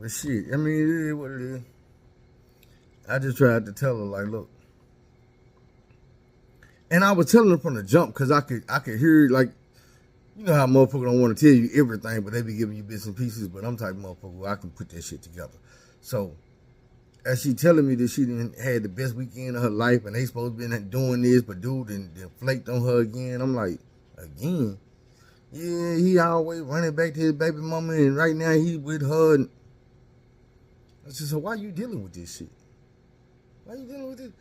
But shit, I mean, it is what it is. I just tried to tell her, like, look. And I was telling her from the jump, because I could hear, like, you know how motherfuckers don't want to tell you everything, but they be giving you bits and pieces, but I'm type of motherfucker where I can put that shit together. So, as she telling me that she didn't had the best weekend of her life, and they supposed to be doing this, but dude then flaked on her again, I'm like, again? Yeah, he always running back to his baby mama, and right now he with her. And I said, so why you dealing with this shit? Why you dealing with this?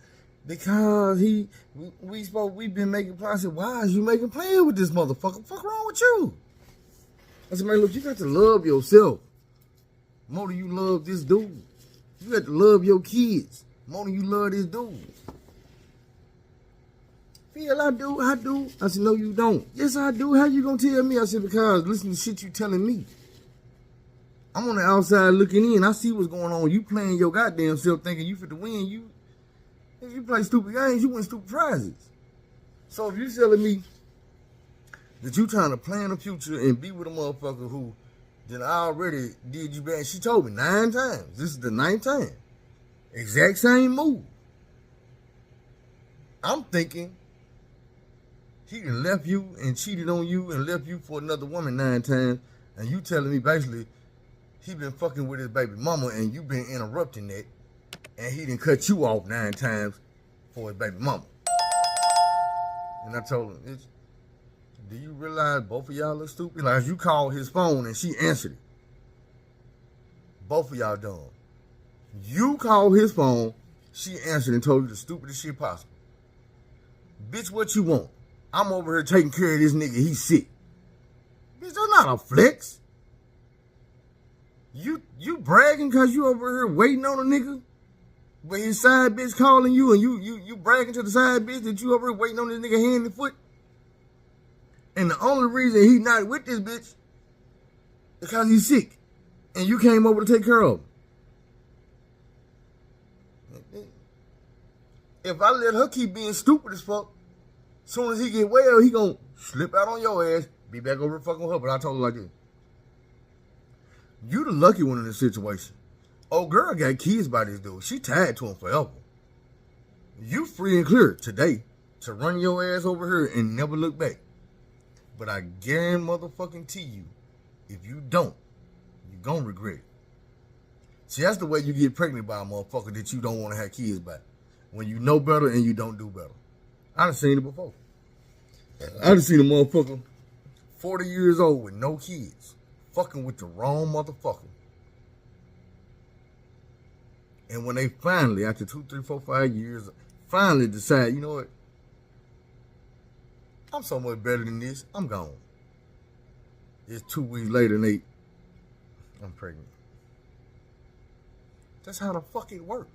Because we been making plans. I said, why is you making plans with this motherfucker? Fuck wrong with you? I said, man, look, you got to love yourself more than you love this dude. You got to love your kids more than you love this dude. Phil, I do. I said, no, you don't. Yes, I do. How you gonna tell me? I said, because listen to shit you telling me. I'm on the outside looking in. I see what's going on. You playing your goddamn self thinking you fit to win. If you play stupid games, you win stupid prizes. So if you telling me that you trying to plan a future and be with a motherfucker who then already did you bad, she told me 9 times. This is the 9th time. Exact same move. I'm thinking he done left you and cheated on you and left you for another woman 9 times, and you telling me basically he been fucking with his baby mama and you been interrupting that, and he done cut you off 9 times for his baby mama. And I told him, do you realize both of y'all look stupid? Like, you called his phone and she answered it. Both of y'all dumb. You called his phone, she answered and told you the stupidest shit possible. Bitch, what you want? I'm over here taking care of this nigga, he's sick. Bitch, that's not a flex. You bragging cause you over here waiting on a nigga? But his side bitch calling you and you bragging to the side bitch that you over here waiting on this nigga hand and foot? And the only reason he not with this bitch is because he's sick. And you came over to take care of him. If I let her keep being stupid as fuck, as soon as he get well, he gonna slip out on your ass, be back over fucking with her. But I told her like this. You the lucky one in this situation. Oh, girl got kids by this dude. She tied to him forever. You free and clear today to run your ass over here and never look back. But I guarantee motherfucking to you, if you don't, you gonna regret it. See, that's the way you get pregnant by a motherfucker that you don't want to have kids by. When you know better and you don't do better. I done seen it before. I done seen a motherfucker 40 years old with no kids fucking with the wrong motherfucker. And when they finally, after 2, 3, 4, 5 years, finally decide, you know what? I'm so much better than this. I'm gone. It's 2 weeks later and I'm pregnant. That's how the fuck it worked.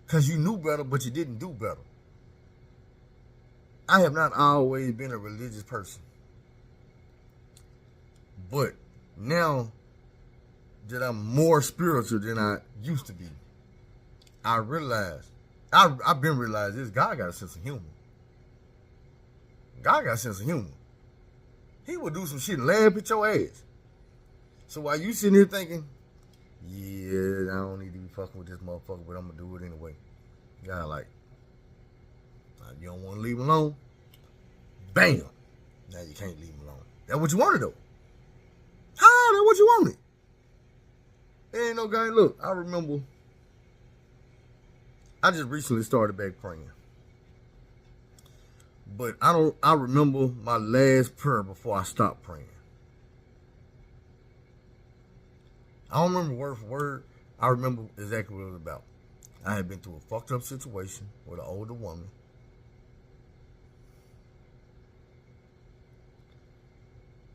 Because you knew better, but you didn't do better. I have not always been a religious person. But now that I'm more spiritual than I used to be, I realize, I've been realizing this, God got a sense of humor. God got a sense of humor. He will do some shit and laugh at your ass. So while you sitting here thinking, yeah, I don't need to be fucking with this motherfucker, but I'm going to do it anyway. God like, you don't want to leave him alone? Bam! Now you can't leave him alone. That's what you wanted though. How? That's what you wanted. There ain't no guy. Look, I remember, I just recently started back praying. But I remember my last prayer before I stopped praying. I don't remember word for word. I remember exactly what it was about. I had been through a fucked up situation with an older woman.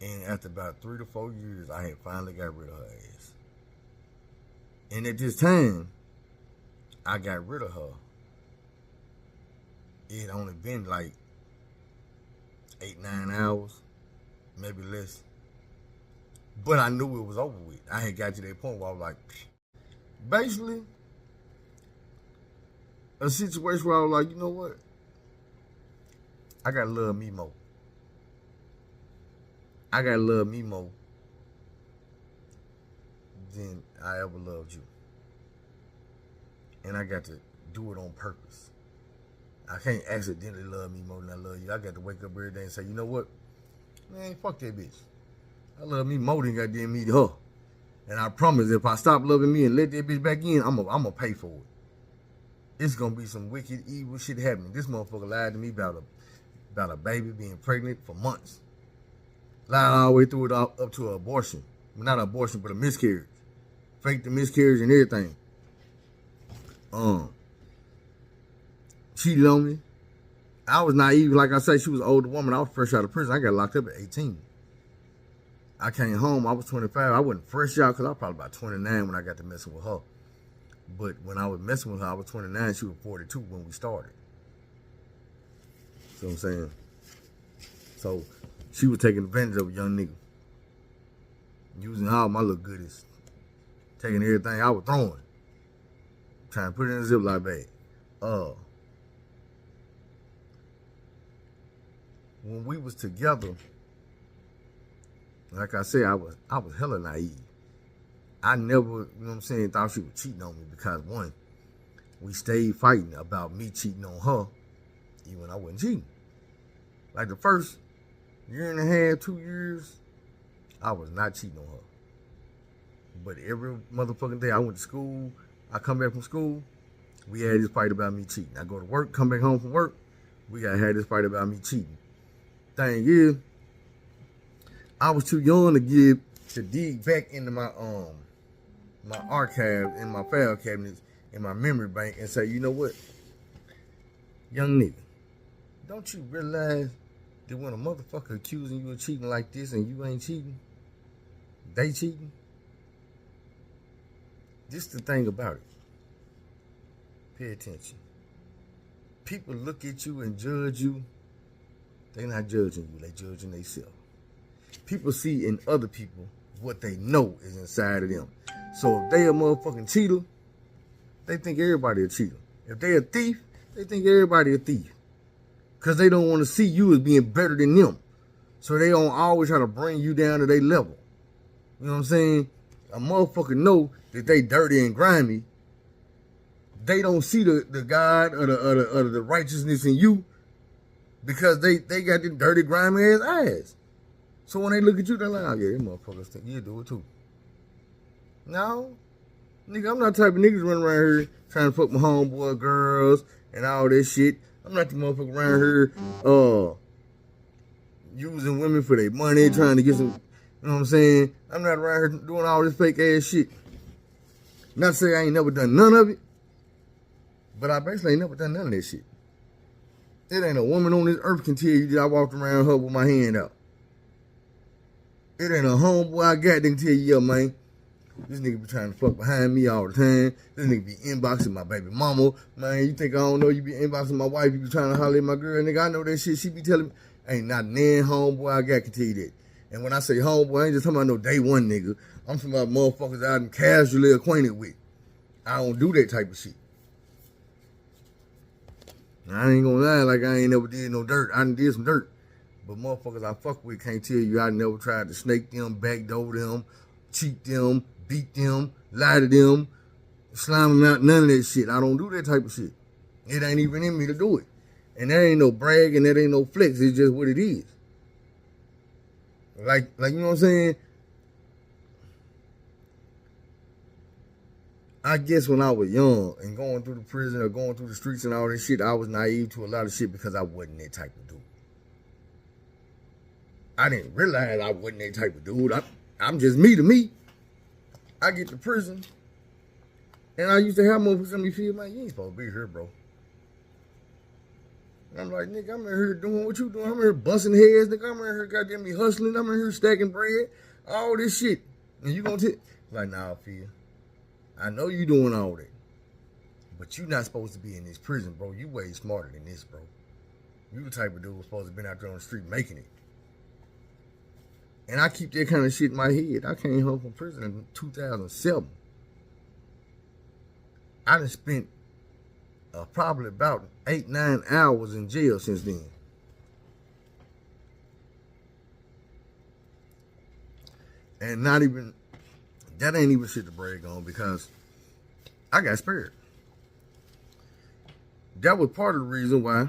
And after about 3 to 4 years, I had finally got rid of her ass. And at this time, I got rid of her. It had only been like 8, 9 hours, maybe less. But I knew it was over with. I had got to that point where I was like, basically, a situation where I was like, you know what? I gotta love me more. I gotta love me more than I ever loved you. And I got to do it on purpose. I can't accidentally love me more than I love you. I got to wake up every day and say, you know what? Man, fuck that bitch. I love me more than goddamn me to her. And I promise if I stop loving me and let that bitch back in, I'm gonna pay for it. It's gonna be some wicked, evil shit happening. This motherfucker lied to me about a baby being pregnant for months. Lied all the way through it up to an abortion. Well, not an abortion, but a miscarriage. Faked the miscarriage and everything. Cheated on me. I was naive. Like I said, she was an older woman. I was fresh out of prison. I got locked up at 18. I came home. I was 25. I wasn't fresh out because I was probably about 29 when I got to messing with her. But when I was messing with her, I was 29. She was 42 when we started. See what I'm saying? So she was taking advantage of a young nigga. Using all my little goodies. Taking everything I was throwing. Trying to put it in a Ziploc bag. When we was together, like I said, I was hella naive. I never, you know what I'm saying, thought she was cheating on me because, one, we stayed fighting about me cheating on her, even when I wasn't cheating. Like the first year and a half, 2 years, I was not cheating on her. But every motherfucking day I went to school, I come back from school, we had this fight about me cheating. I go to work, come back home from work, we gotta have this fight about me cheating. Thing is, I was too young to dig back into my my archive in my file cabinets in my memory bank and say, you know what, young nigga, don't you realize that when a motherfucker accusing you of cheating like this and you ain't cheating, they cheating? This the thing about it. Pay attention. People look at you and judge you. They're not judging you. They judging themselves. People see in other people what they know is inside of them. So if they a motherfucking cheater, they think everybody a cheater. If they a thief, they think everybody a thief. Because they don't want to see you as being better than them. So they don't always try to bring you down to their level. You know what I'm saying? A motherfucker know that they dirty and grimy. They don't see the God or the righteousness in you because they got the dirty, grimy ass eyes. So when they look at you, they're like, oh yeah, them motherfuckers think you do it too. No. Nigga, I'm not the type of niggas running around here trying to fuck my homeboy girls and all this shit. I'm not the motherfucker around here using women for their money, trying to get some, you know what I'm saying? I'm not around here doing all this fake ass shit. Not to say I ain't never done none of it, but I basically ain't never done none of that shit. It ain't a woman on this earth can tell you that I walked around her with my hand out. It ain't a homeboy I got that can tell you, yo, man, this nigga be trying to fuck behind me all the time. This nigga be inboxing my baby mama. Man, you think I don't know you be inboxing my wife, you be trying to holler at my girl. Nigga, I know that shit. She be telling me, ain't not nan homeboy I got can tell you that. And when I say homeboy, I ain't just talking about no day one nigga. I'm talking about motherfuckers I'm casually acquainted with. I don't do that type of shit. I ain't gonna lie like I ain't never did no dirt. I done did some dirt. But motherfuckers I fuck with can't tell you I never tried to snake them, backdoor them, cheat them, beat them, lie to them, slime them out, none of that shit. I don't do that type of shit. It ain't even in me to do it. And that ain't no brag and that ain't no flex. It's just what it is. Like you know what I'm saying? I guess when I was young and going through the prison or going through the streets and all this shit, I was naive to a lot of shit because I wasn't that type of dude. I didn't realize I wasn't that type of dude. I'm just me to me. I get to prison and I used to have motherfuckers let me feel like, you ain't supposed to be here, bro. And I'm like, nigga, I'm in here doing what you doing. I'm in here busting heads, nigga. I'm in here goddamn me hustling. I'm in here stacking bread. All this shit. And you gonna tell, like, nah, Phil, I know you doing all that. But you not supposed to be in this prison, bro. You way smarter than this, bro. You the type of dude who's supposed to be out there on the street making it. And I keep that kind of shit in my head. I came home from prison in 2007. I done spent probably about 8-9 hours in jail since then. And not even That ain't even shit to brag on because I got spared. That was part of the reason why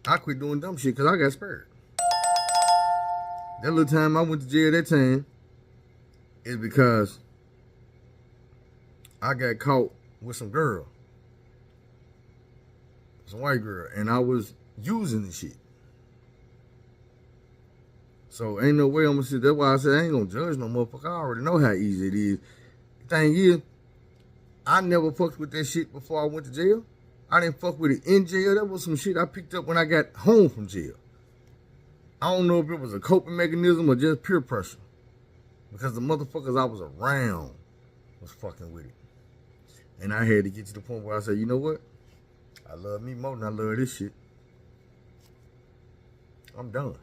I quit doing dumb shit because I got spared. That little time I went to jail that time is because I got caught with some girl. Some white girl. And I was using the shit. So ain't no way I'm gonna sit. That's why I said I ain't gonna judge no motherfucker. I already know how easy it is. The thing is, I never fucked with that shit before I went to jail. I didn't fuck with it in jail. That was some shit I picked up when I got home from jail. I don't know if it was a coping mechanism or just peer pressure. Because the motherfuckers I was around was fucking with it. And I had to get to the point where I said, you know what? I love me more than I love this shit. I'm done.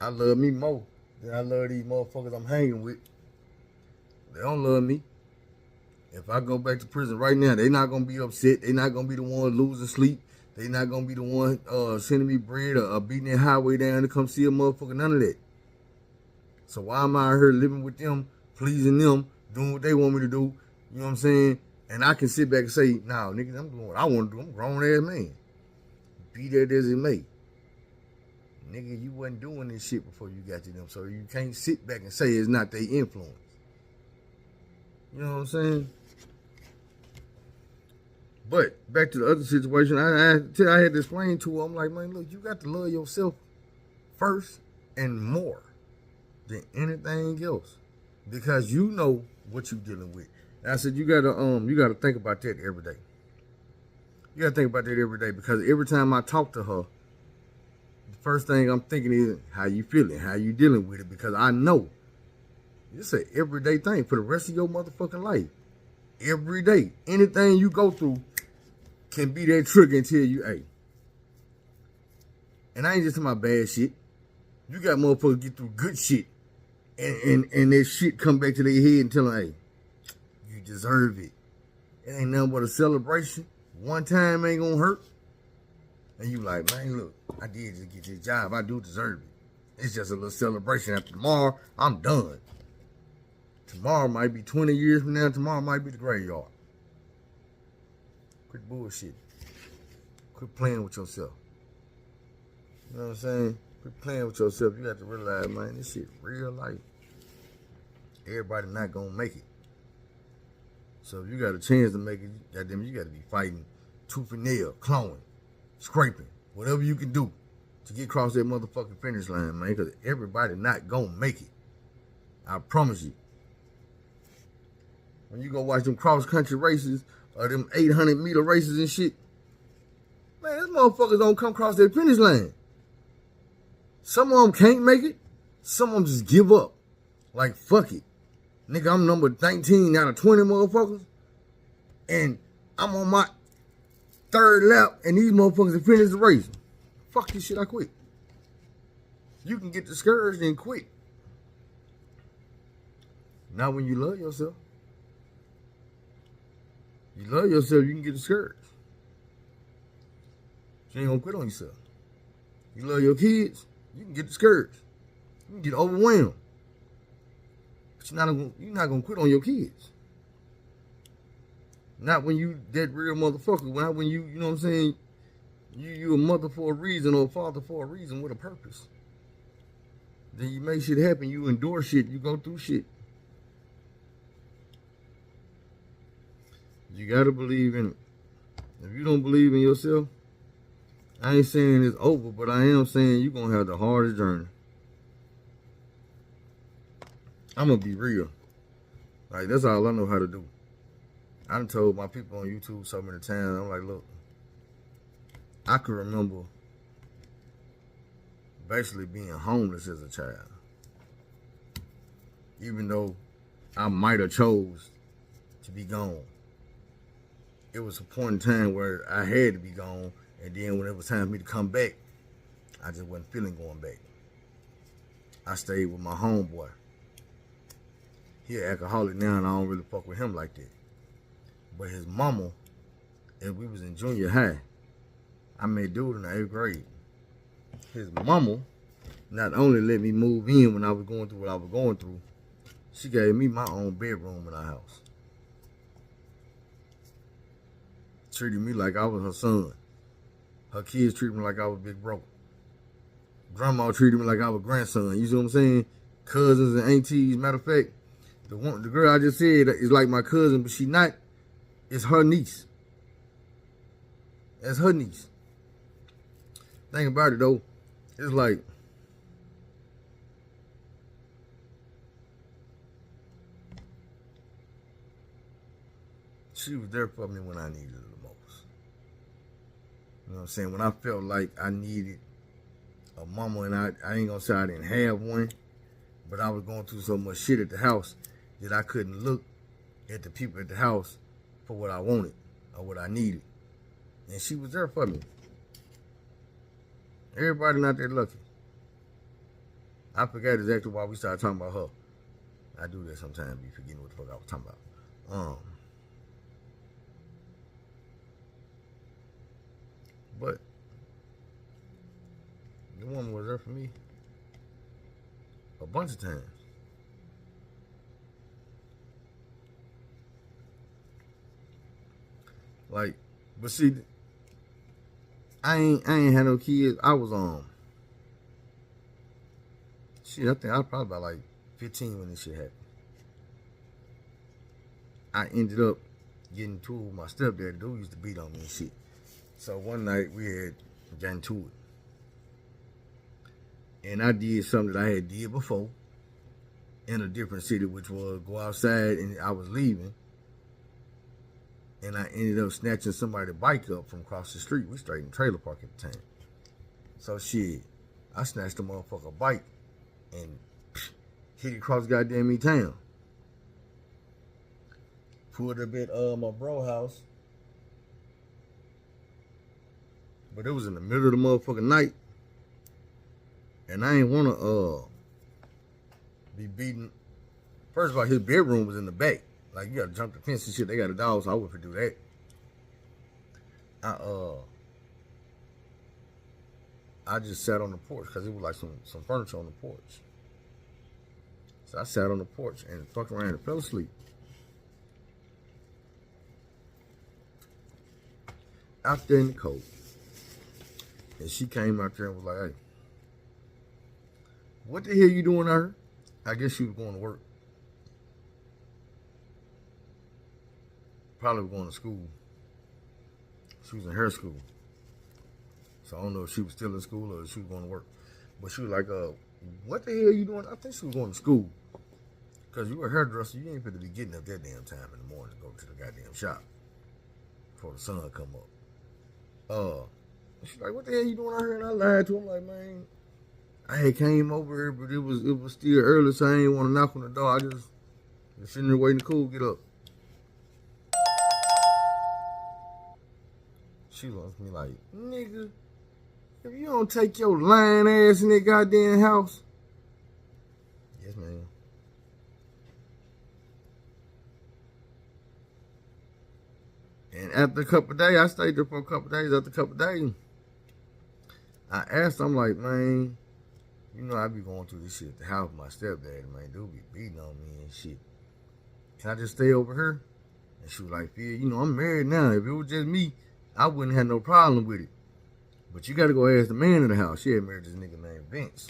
I love me more than I love these motherfuckers I'm hanging with. They don't love me. If I go back to prison right now, they not going to be upset. They not going to be the one losing sleep. They not going to be the one sending me bread or beating that highway down to come see a motherfucker. None of that. So why am I out here living with them, pleasing them, doing what they want me to do? You know what I'm saying? And I can sit back and say, nah, nigga, I'm doing what I want to do. I'm a grown-ass man. Be that as it may. Nigga, you wasn't doing this shit before you got to them. So you can't sit back and say it's not their influence. You know what I'm saying? But back to the other situation, I had to explain to her, I'm like, man, look, you got to love yourself first and more than anything else. Because you know what you're dealing with. And I said, you gotta think about that every day. You gotta think about that every day because every time I talk to her, the first thing I'm thinking is how you feeling, how you dealing with it, because I know it's an everyday thing for the rest of your motherfucking life. Every day. Anything you go through can be that trigger until you, hey. And I ain't just talking about bad shit. You got motherfuckers get through good shit and that shit come back to their head and tell them, hey, you deserve it. It ain't nothing but a celebration. One time ain't gonna hurt. And you like, man, look, I did just get this job. I do deserve it. It's just a little celebration. After tomorrow, I'm done. Tomorrow might be 20 years from now. Tomorrow might be the graveyard. Quit bullshit. Quit playing with yourself. You know what I'm saying? Quit playing with yourself. You have to realize, man, this shit real life. Everybody not gonna make it. So if you got a chance to make it, goddamn, you got to be fighting tooth and nail, clawing, scraping, whatever you can do to get across that motherfucking finish line, man, because everybody not gonna make it. I promise you. When you go watch them cross-country races or them 800-meter races and shit, man, those motherfuckers don't come across that finish line. Some of them can't make it. Some of them just give up. Like, fuck it. Nigga, I'm number 19 out of 20 motherfuckers. And I'm on my third lap and these motherfuckers have finished the race. Fuck this shit, I quit. You can get discouraged and quit. Not when you love yourself. You love yourself, you can get discouraged. You ain't gonna quit on yourself. You love your kids, you can get discouraged. You can get overwhelmed. But you're not gonna quit on your kids. Not when you that real motherfucker. Not when you know what I'm saying, you a mother for a reason or a father for a reason with a purpose. Then you make shit happen, you endure shit, you go through shit. You gotta believe in it. If you don't believe in yourself, I ain't saying it's over, but I am saying you're gonna have the hardest journey. I'm gonna be real. Like, that's all I know how to do. I done told my people on YouTube so many times, I'm like, look, I can remember basically being homeless as a child. Even though I might have chose to be gone. It was a point in time where I had to be gone, and then when it was time for me to come back, I just wasn't feeling going back. I stayed with my homeboy. He an alcoholic now, and I don't really fuck with him like that. But his mama, and we was in junior high, I met dude in the 8th grade. His mama not only let me move in when I was going through what I was going through, she gave me my own bedroom in our house. Treated me like I was her son. Her kids treated me like I was big bro. Grandma treated me like I was grandson. You see what I'm saying? Cousins and aunties. Matter of fact, the girl I just said is like my cousin, but she not. It's her niece. That's her niece. Think about it though. It's like she was there for me when I needed it the most. You know what I'm saying? When I felt like I needed a mama, and I ain't gonna say I didn't have one, but I was going through so much shit at the house that I couldn't look at the people at the house for what I wanted or what I needed. And she was there for me. Everybody not that lucky. I forgot exactly why we started talking about her. I do that sometimes, be forgetting what the fuck I was talking about. But the woman was there for me a bunch of times. Like, but see, I ain't had no kids. I was shit, I think I was probably about like 15 when this shit happened. I ended up getting to it with my stepdad. Dude used to beat on me and shit. So one night we had gotten to it. And I did something that I had did before in a different city, which was go outside, and I was leaving. And I ended up snatching somebody's bike up from across the street. We stayed in trailer park at the time. So shit, I snatched the motherfucker bike and hit it across goddamn me town. Pulled up at my bro house. But it was in the middle of the motherfucking night. And I ain't wanna be beaten. First of all, his bedroom was in the back. Like, you gotta jump the fence and shit. They got a dog, so I wouldn't do that. I just sat on the porch because it was like some furniture on the porch. So I sat on the porch and fucked around and fell asleep. Out there in the cold. And she came out there and was like, hey, what the hell you doing out here? I guess she was going to work. Probably was going to school. She was in her school. So I don't know if she was still in school or if she was going to work. But she was like, what the hell you doing? I think she was going to school. Because you a hairdresser, you ain't supposed to be getting up that damn time in the morning to go to the goddamn shop before the sun come up. She's like, what the hell you doing out here? And I lied to him like, man, I had came over here, but it was still early, so I ain't want to knock on the door. I just sitting there waiting to cool get up. She looks at me like, nigga, if you don't take your lying ass in that goddamn house. Yes, ma'am. And after a couple of days, I stayed there for a couple of days. After a couple of days, I asked her, I'm like, man, you know I be going through this shit at the house with my stepdad, man. Dude be beating on me and shit. Can I just stay over here? And she was like, yeah, you know, I'm married now. If it was just me, I wouldn't have no problem with it. But you got to go ask the man in the house. She had married this nigga named Vince.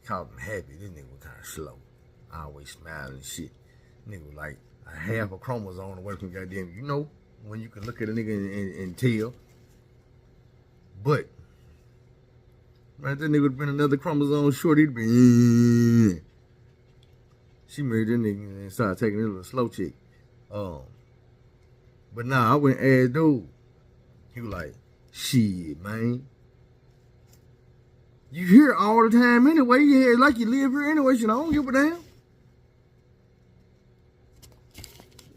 Called him Happy. This nigga was kind of slow. Always smiling and shit. Nigga was like a half a chromosome away from goddamn, you know, when you can look at a nigga and tell. But, man, that nigga would have been another chromosome short. He'd be, she married that nigga and started taking it a little slow chick. But nah, I went and asked dude. He was like, shit, man. You here all the time anyway. You here like you live here anyway. Shit, I don't give a damn.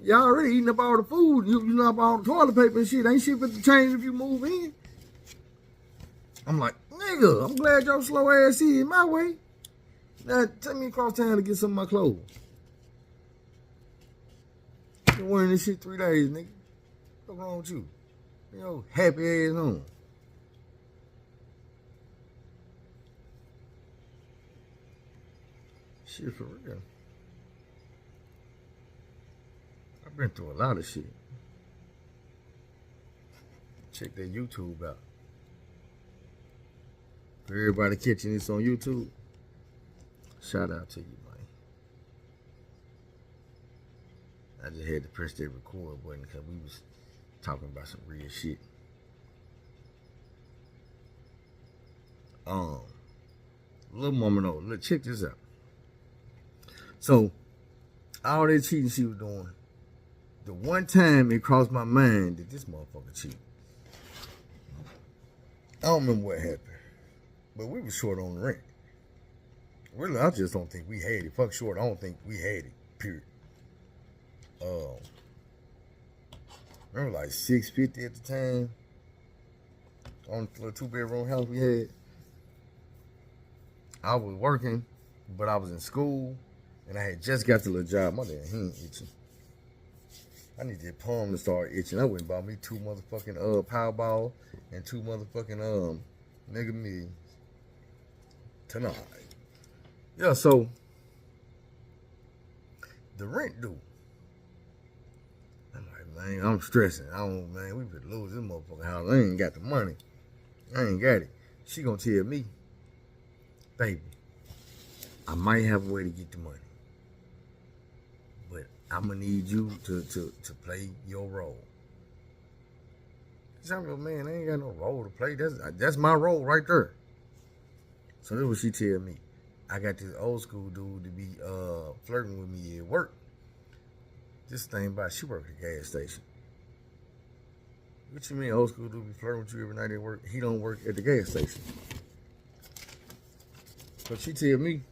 Y'all already eating up all the food. You know up all the toilet paper and shit. Ain't shit but to change if you move in. I'm like, nigga, I'm glad your slow ass is my way. Now, take me across town to get some of my clothes. Been wearing this shit 3 days, nigga. What's wrong with you? You know, happy ass on. Shit, for real. I've been through a lot of shit. Check that YouTube out. For everybody catching this on YouTube, shout out to you, man. I just had to press that record button because we was talking about some real shit. Little mama though, look, check this out. So, all that cheating she was doing, the one time it crossed my mind that this motherfucker cheated. I don't remember what happened, but we were short on the rent. Really, I just don't think we had it. Fuck short, I don't think we had it, period. Remember like $650 at the time on the 2-bedroom house we had. I was working, but I was in school, and I had just got the little job. My damn hand itching. I need that palm to start itching. I went and bought me 2 motherfucking Powerball and 2 motherfucking Mega Millions tonight. Yeah, so the rent due. I'm like, man, I'm stressing. Man, we could lose this motherfucking house. I ain't got the money. I ain't got it. She gonna tell me, baby, I might have a way to get the money, but I'm gonna need you to play your role. I'm like, man, I ain't got no role to play. That's my role right there. So that's what she tell me. I got this old school dude to be flirting with me at work. This thing about she work at a gas station. What you mean old school dude be flirting with you every night at work? He don't work at the gas station. So she tell me,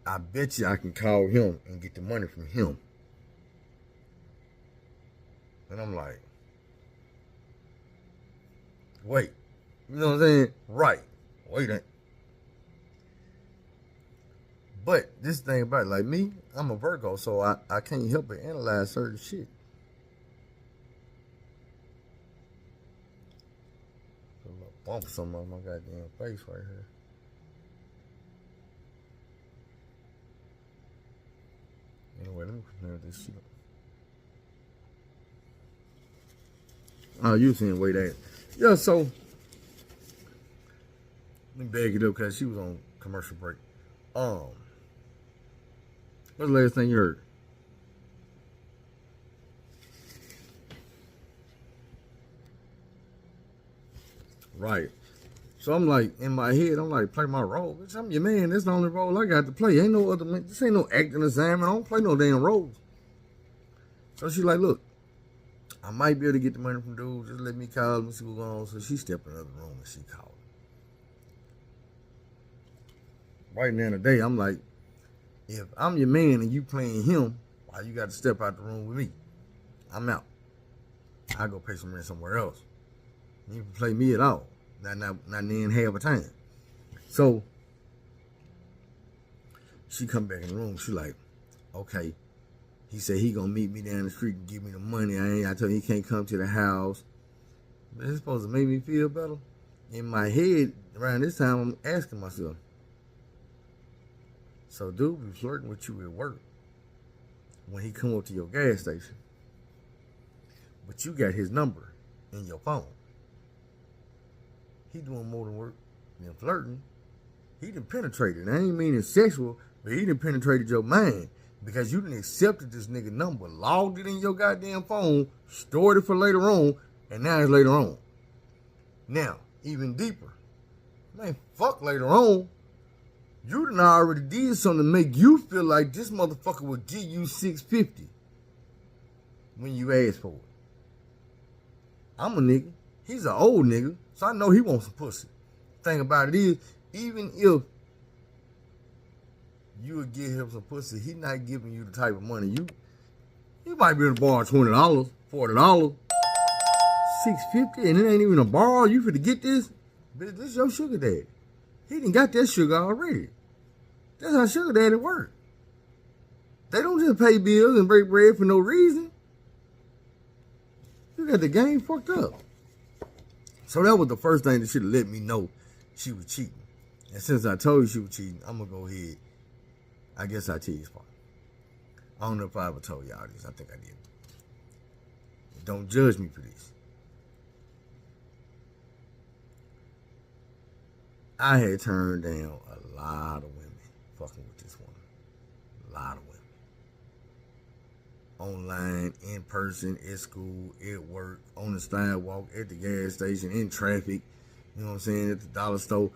I bet you I can call him and get the money from him. And I'm like, wait. You know what I'm saying? Right. Wait. But this thing about it, like me, I'm a Virgo, so I can't help but analyze certain shit. Bump something on my goddamn face right here. Anyway, let me prepare this shit. Oh, you seen way that. Yeah, so let me bag it up because she was on commercial break. What's the last thing you heard? Right. So I'm like, in my head, I'm like, play my role. Bitch, I'm your man. That's the only role I got to play. Ain't no other man. This ain't no acting assignment. I don't play no damn roles. So she's like, look, I might be able to get the money from dude. Just let me call him and see what's going on. So she stepped in the other room and she called him. Right now in the day, I'm like, if I'm your man and you playing him, why you got to step out the room with me? I'm out. I go pay some rent somewhere else. You can play me at all. Not then half a time. So she come back in the room. She like, okay. He said he gonna meet me down the street and give me the money. I told him he can't come to the house. But it's supposed to make me feel better. In my head, around this time, I'm asking myself, so dude be flirting with you at work when he come up to your gas station, but you got his number in your phone. He doing more than work than flirting. He done penetrated. I ain't meaning sexual, but he done penetrated your mind because you done accepted this nigga number, logged it in your goddamn phone, stored it for later on, and now it's later on. Now, even deeper, man, fuck later on. You done already did something to make you feel like this motherfucker would give you $650 when you ask for it. I'm a nigga. He's an old nigga, so I know he wants some pussy. Thing about it is, even if you would give him some pussy, he not giving you the type of money you might be able to borrow $20, $40, $650, and it ain't even a borrow. You finna get this? Bitch, this your sugar daddy. He done got that sugar already. That's how sugar daddy work. They don't just pay bills and break bread for no reason. You got the game fucked up. So that was the first thing that should have let me know she was cheating. And since I told you she was cheating, I'm going to go ahead. I guess I tell you this part. I don't know if I ever told y'all this. I think I did. Don't judge me for this. I had turned down a lot of women fucking with this woman. A lot of women. Online, in person, at school, at work, on the sidewalk, at the gas station, in traffic. You know what I'm saying? At the dollar store.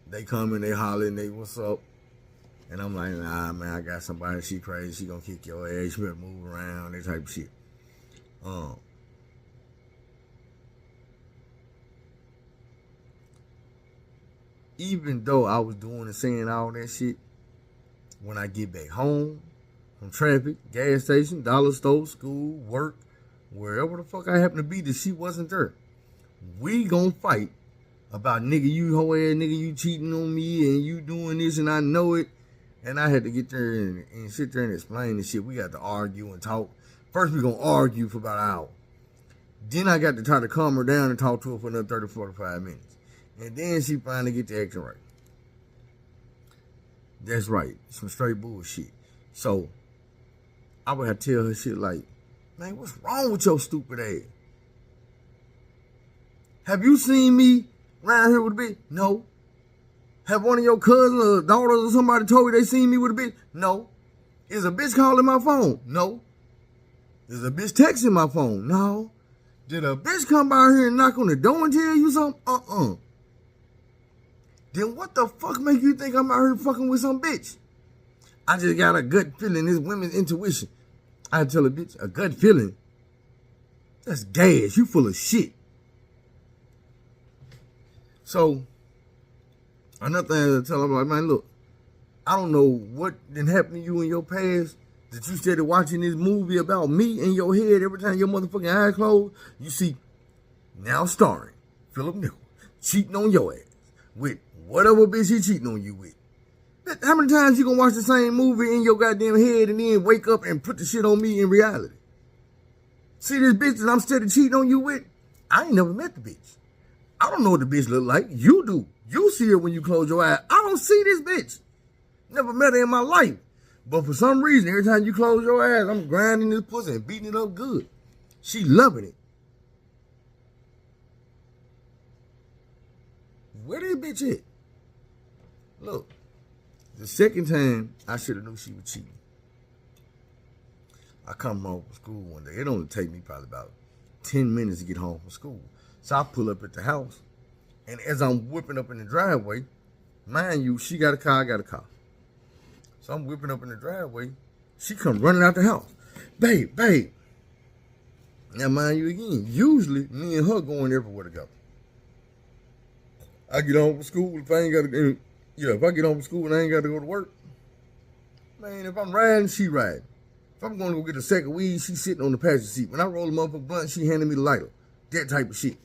They come and they holler and they, what's up? And I'm like, nah, man, I got somebody, she crazy, she gonna kick your ass, you better move around, that type of shit. Even though I was doing and saying all that shit, when I get back home, from traffic, gas station, dollar store, school, work, wherever the fuck I happen to be, that she wasn't there, we gonna fight about, nigga, you hoe ass, nigga, you cheating on me, and you doing this, and I know it. And I had to get there and sit there and explain this shit. We got to argue and talk. First, we going to argue for about an hour. Then I got to try to calm her down and talk to her for another 30, 45 minutes. And then she finally get to acting right. That's right. Some straight bullshit. So, I would have to tell her shit like, man, what's wrong with your stupid ass? Have you seen me around here with a bitch? No. Have one of your cousins or daughters or somebody told you they seen me with a bitch? No. Is a bitch calling my phone? No. Is a bitch texting my phone? No. Did a bitch come by here and knock on the door and tell you something? Then what the fuck make you think I'm out here fucking with some bitch? I just got a gut feeling. This women's intuition. I tell a bitch, a gut feeling? That's gas. You full of shit. So, another thing I tell them, like, man, look, I don't know what didn't happen to you in your past that you started watching this movie about me in your head every time your motherfucking eyes closed. You see, now starring Philip Nickel cheating on your ass with whatever bitch he cheating on you with. How many times you gonna watch the same movie in your goddamn head and then wake up and put the shit on me in reality? See this bitch that I'm steady cheating on you with? I ain't never met the bitch. I don't know what the bitch look like. You do. You see her when you close your eyes. I don't see this bitch. Never met her in my life. But for some reason, every time you close your eyes, I'm grinding this pussy and beating it up good. She loving it. Where that bitch at? Look, the second time, I should have knew she was cheating. I come home from school one day. It only take me probably about 10 minutes to get home from school. So I pull up at the house. And as I'm whipping up in the driveway, mind you, she got a car, I got a car. So I'm whipping up in the driveway. She come running out the house. Babe. Now mind you again, usually me and her going everywhere together. I get home from school if I get home from school and I ain't got to go to work. Man, if I'm riding, she riding. If I'm going to go get a sack of weed, she sitting on the passenger seat. When I roll them up a blunt, she handing me the lighter. That type of shit.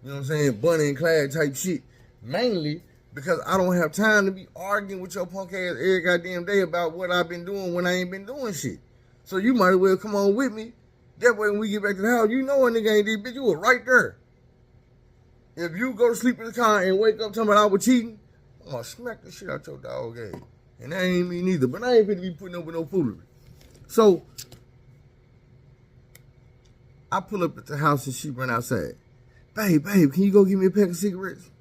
You know what I'm saying? Bunny and Clyde type shit. Mainly because I don't have time to be arguing with your punk ass every goddamn day about what I've been doing when I ain't been doing shit. So you might as well come on with me. That way when we get back to the house, you know a nigga ain't this bitch. You were right there. If you go to sleep in the car and wake up talking about I was cheating, I'm going to smack the shit out your dog ass. And that ain't me neither. But I ain't finna be putting up with no foolery. So, I pull up at the house and she run outside. Babe, can you go get me a pack of cigarettes?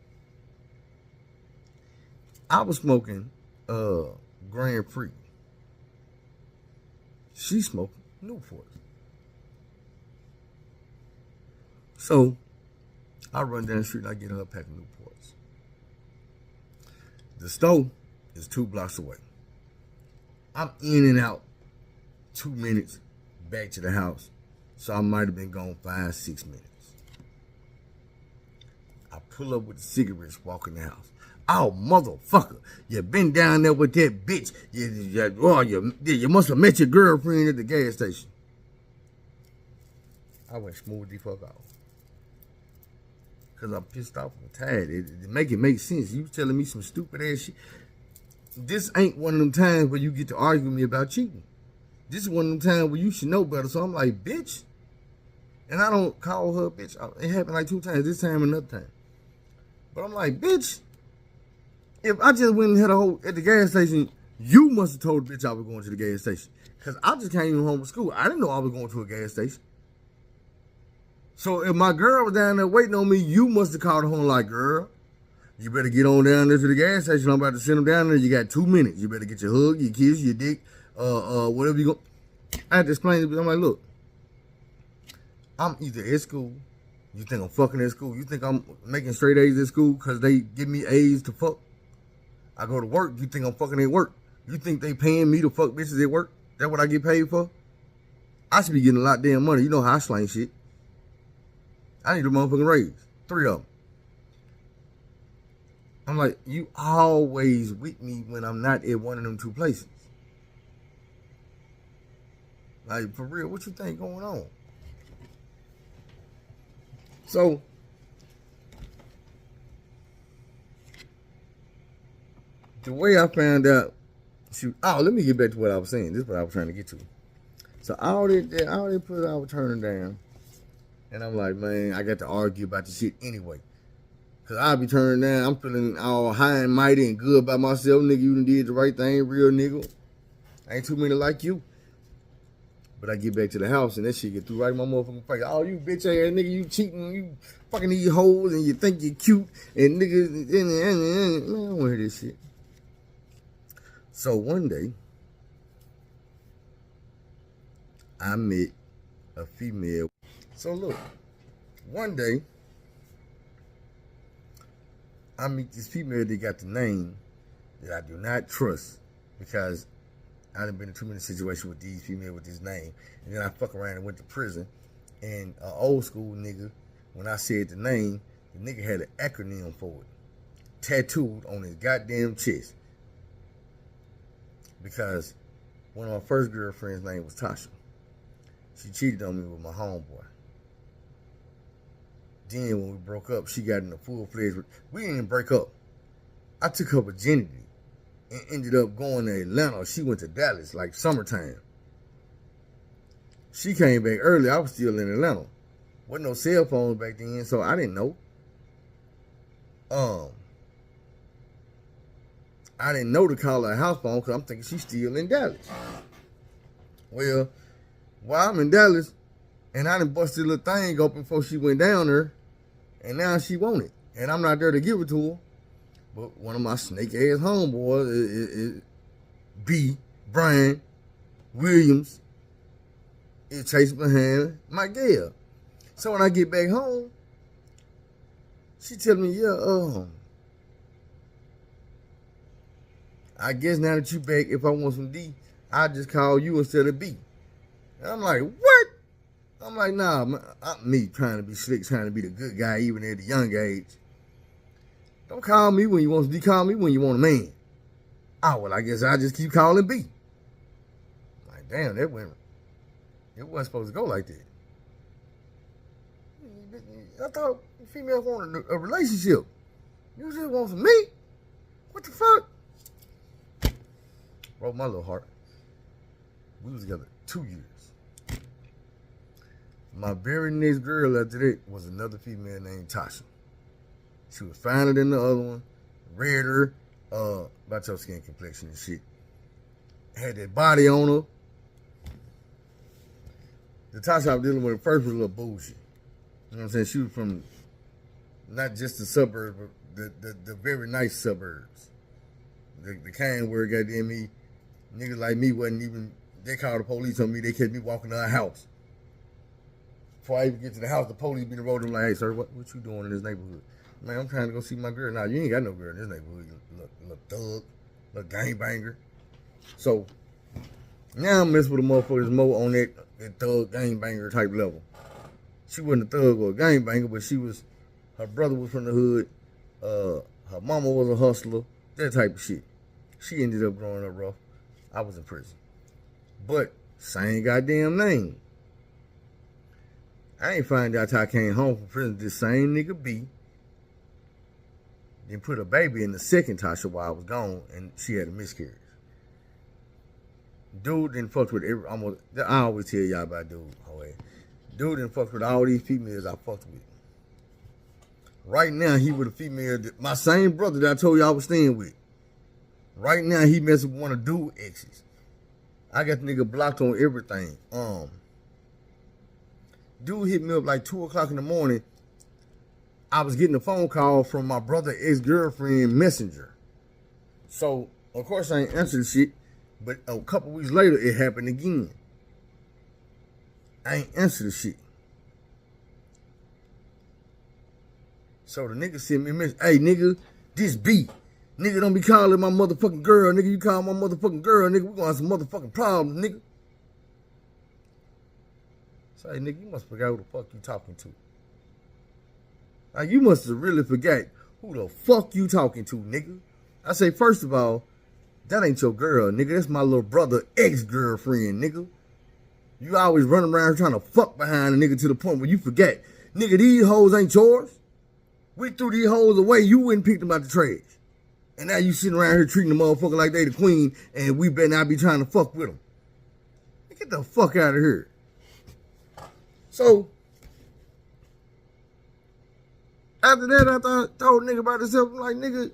I was smoking Grand Prix. She smoking Newport. So, I run down the street and I get her a pack of Newports. The store is 2 blocks away. I'm in and out 2 minutes back to the house. So I might have been gone 5-6 minutes. I pull up with the cigarettes, walk in the house. Oh, motherfucker, you been down there with that bitch. You must have met your girlfriend at the gas station. I went smooth the fuck out. Because I'm pissed off and tired. It make sense. You telling me some stupid ass shit. This ain't one of them times where you get to argue with me about cheating. This is one of them times where you should know better. So I'm like, bitch. And I don't call her bitch. It happened like 2 times. This time, another time. But I'm like, bitch. If I just went and had a hole at the gas station, you must have told the bitch I was going to the gas station. Because I just came home from school. I didn't know I was going to a gas station. So if my girl was down there waiting on me, you must have called her home like, girl, you better get on down there to the gas station. I'm about to send them down there. You got 2 minutes. You better get your hug, your kiss, your dick, whatever you go. I had to explain to them. I'm like, look, I'm either at school. You think I'm fucking at school? You think I'm making straight A's at school because they give me A's to fuck? I go to work. You think I'm fucking at work? You think they paying me to fuck bitches at work? That what I get paid for? I should be getting a lot damn money. You know how I slang shit. I need a motherfucking raise. 3 of them. I'm like, you always with me when I'm not at one of them 2 places. Like, for real, what you think going on? So, the way I found out, let me get back to what I was saying. This is what I was trying to get to. So, all that put I was turning down. And I'm like, man, I got to argue about the shit anyway. Because I'll be turning down. I'm feeling all high and mighty and good about myself. Nigga, you done did the right thing. Real nigga. Ain't too many like you. But I get back to the house and that shit get through right in my motherfucking face. Oh, you bitch ass nigga, you cheating. You fucking these hoes and you think you're cute. And niggas, man, I don't want to hear this shit. So one day, I met a female. So look, one day, I meet this female that got the name that I do not trust because I done been in too many situations with these females with this name. And then I fuck around and went to prison. And an old school nigga, when I said the name, the nigga had an acronym for it tattooed on his goddamn chest. Because one of my first girlfriend's name was Tasha. She cheated on me with my homeboy. Then when we broke up, she got in a full-fledged... We didn't even break up. I took her virginity and ended up going to Atlanta. She went to Dallas, like summertime. She came back early. I was still in Atlanta. Wasn't no cell phones back then, so I didn't know. I didn't know to call her a house phone because I'm thinking she's still in Dallas. Well, while I'm in Dallas, and I done busted a little thing open before she went down there, and now she want it. And I'm not there to give it to her. But one of my snake-ass homeboys is B. Brian Williams is chasing behind my gal. So when I get back home, she tell me, yeah, I guess now that you back, if I want some D, I just call you instead of B. And I'm like, what? I'm like, nah, me trying to be slick, trying to be the good guy even at a young age. Don't call me when you want to D, call me when you want a man. Oh, well, I guess I just keep calling B. I'm like, damn, it wasn't supposed to go like that. I thought females wanted a relationship. You just want some me? What the fuck? Broke my little heart. We was together 2 years. My very next girl after that was another female named Tasha. She was finer than the other one, redder, about your skin complexion and shit. Had that body on her. The Tasha I was dealing with at first was a little bullshit. You know what I'm saying? She was from not just the suburbs, but the very nice suburbs. The kind where goddamn me, niggas like me wasn't even, they called the police on me, they kept me walking to our house. Before I even get to the house, the police be the road. I'm like, hey, sir, what you doing in this neighborhood? Man, I'm trying to go see my girl. Nah, you ain't got no girl in this neighborhood. You little thug, little gangbanger. So, now I'm messing with the motherfuckers more on that thug gangbanger type level. She wasn't a thug or a gangbanger, but her brother was from the hood. Her mama was a hustler. That type of shit. She ended up growing up rough. I was in prison. But, same goddamn name. I ain't find out till I came home from prison. This same nigga B then put a baby in the second Tasha while I was gone, and she had a miscarriage. Dude didn't fuck with I always tell y'all about dude. Dude didn't fuck with all these females I fucked with. Right now, he with a female, my same brother that I told you I was staying with. Right now, he messing with one of dude exes. I got the nigga blocked on everything. Dude hit me up like 2 o'clock in the morning. I was getting a phone call from my brother ex-girlfriend messenger. So, of course, I ain't answered the shit. But a couple weeks later, it happened again. I ain't answered the shit. So the nigga sent me a message. Hey, nigga, this B. Nigga, don't be calling my motherfucking girl. Nigga, you call my motherfucking girl. Nigga, we gonna have some motherfucking problems, nigga. Say, nigga, you must forget who the fuck you talking to. Like, you must have really forgot who the fuck you talking to, nigga. I say, first of all, that ain't your girl, nigga. That's my little brother ex-girlfriend, nigga. You always running around trying to fuck behind a nigga to the point where you forget. Nigga, these hoes ain't yours. We threw these hoes away. You went and picked them out the trash. And now you sitting around here treating the motherfucker like they the queen and we better not be trying to fuck with them. Get the fuck out of here. So, after that, I told nigga about this. I'm like, nigga,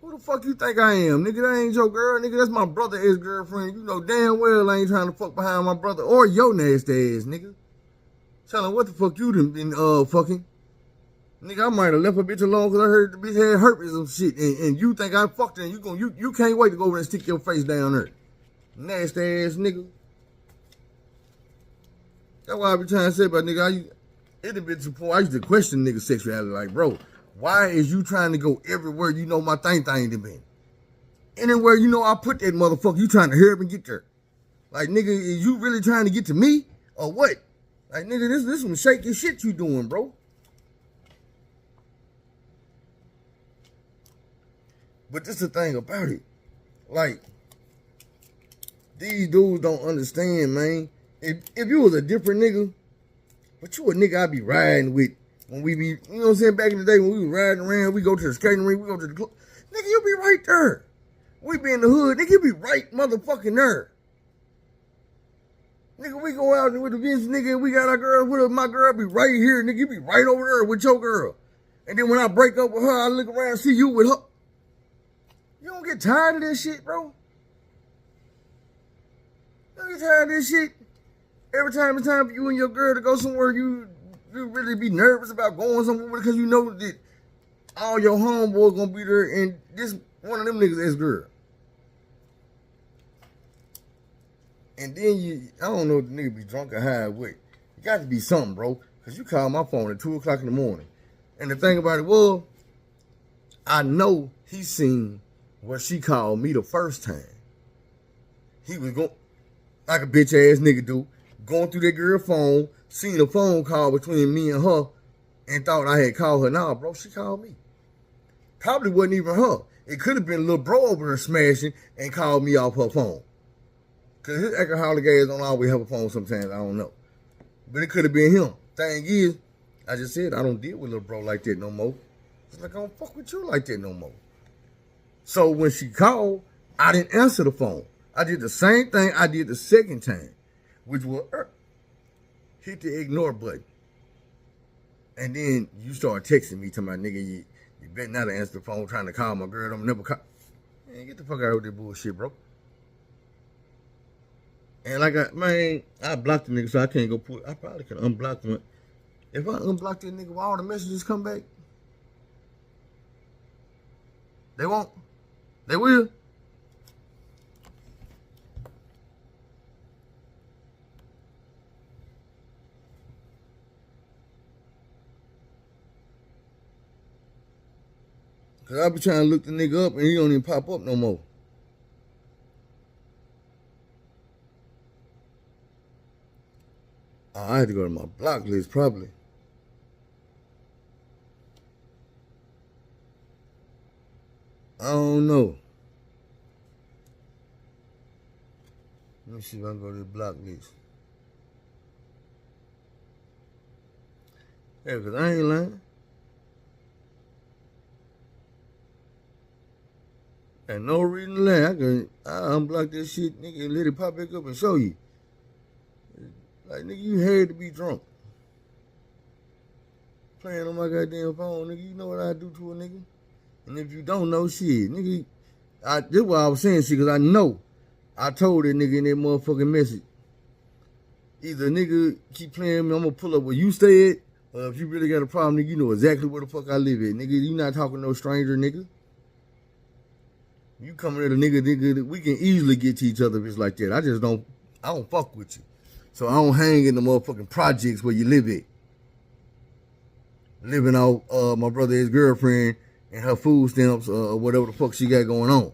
who the fuck you think I am? Nigga, that ain't your girl. Nigga, that's my brother ex-girlfriend. You know damn well I ain't trying to fuck behind my brother or your nasty ass, nigga. Tell him what the fuck you done been fucking. Nigga, I might have left a bitch alone because I heard the bitch had herpes and shit. And you think I fucked her and you can't wait to go over there and stick your face down there. Nasty ass nigga. That's why I be trying to say about nigga, it have been to the point I used to question nigga sexuality. Like, bro, why is you trying to go everywhere you know my thing done been? Anywhere you know I put that motherfucker, you trying to hurry up and get there. Like, nigga, is you really trying to get to me? Or what? Like, nigga, this some shaky shit you doing, bro. But this the thing about it. Like, these dudes don't understand, man. If you was a different nigga, but you a nigga I be riding with when we be, you know what I'm saying, back in the day when we was riding around, we go to the skating rink, we go to the club. Nigga, you be right there. We be in the hood, nigga, you be right motherfucking there. Nigga, we go out with the Vince nigga and we got our girl with her. My girl be right here, nigga, you be right over there with your girl. And then when I break up with her, I look around and see you with her. You don't get tired of this shit, bro? You don't get tired of this shit? Every time it's time for you and your girl to go somewhere, you really be nervous about going somewhere because you know that all your homeboys gonna be there and this one of them niggas is girl. And then I don't know if the nigga be drunk or high with. You got to be something, bro. Because you called my phone at 2 o'clock in the morning. And the thing about it was, I know he seen what she called me the first time. He was going, like a bitch ass nigga do, going through that girl's phone, seen a phone call between me and her, and thought I had called her. Nah, bro, she called me. Probably wasn't even her. It could have been a little bro over there smashing and called me off her phone. Because his alcoholic ass don't always have a phone sometimes, I don't know. But it could have been him. Thing is, I just said I don't deal with little bro like that no more. It's like I don't fuck with you like that no more. So when she called, I didn't answer the phone. I did the same thing I did the second time, which was hit the ignore button. And then you start texting me, telling my nigga, you better not answer the phone trying to call my girl. Don't never call. Man, get the fuck out of this bullshit, bro. And like I blocked the nigga, so I can't go put. I probably can unblock him. If I unblock that nigga, will all the messages come back? They won't. They will. Cause I be trying to look the nigga up and he don't even pop up no more. Oh, I had to go to my block list probably. I don't know. Let me see if I can go to the block list. Yeah, cause I ain't lying. And no reason to lie. I unblock this shit, nigga, and let it pop back up and show you. Like, nigga, you had to be drunk. playing on my goddamn phone, nigga. You know what I do to a nigga? And if you don't know shit, nigga, this is what I was saying shit, because I know I told that nigga in that motherfucking message. Either nigga keep playing me, I'm gonna pull up where you stay at, or if you really got a problem, nigga, you know exactly where the fuck I live at. Nigga, you not talking to no stranger, nigga. You coming at a nigga, we can easily get to each other if it's like that. I don't fuck with you. So I don't hang in the motherfucking projects where you live at. Living off my brother, his girlfriend, and her food stamps, or whatever the fuck she got going on.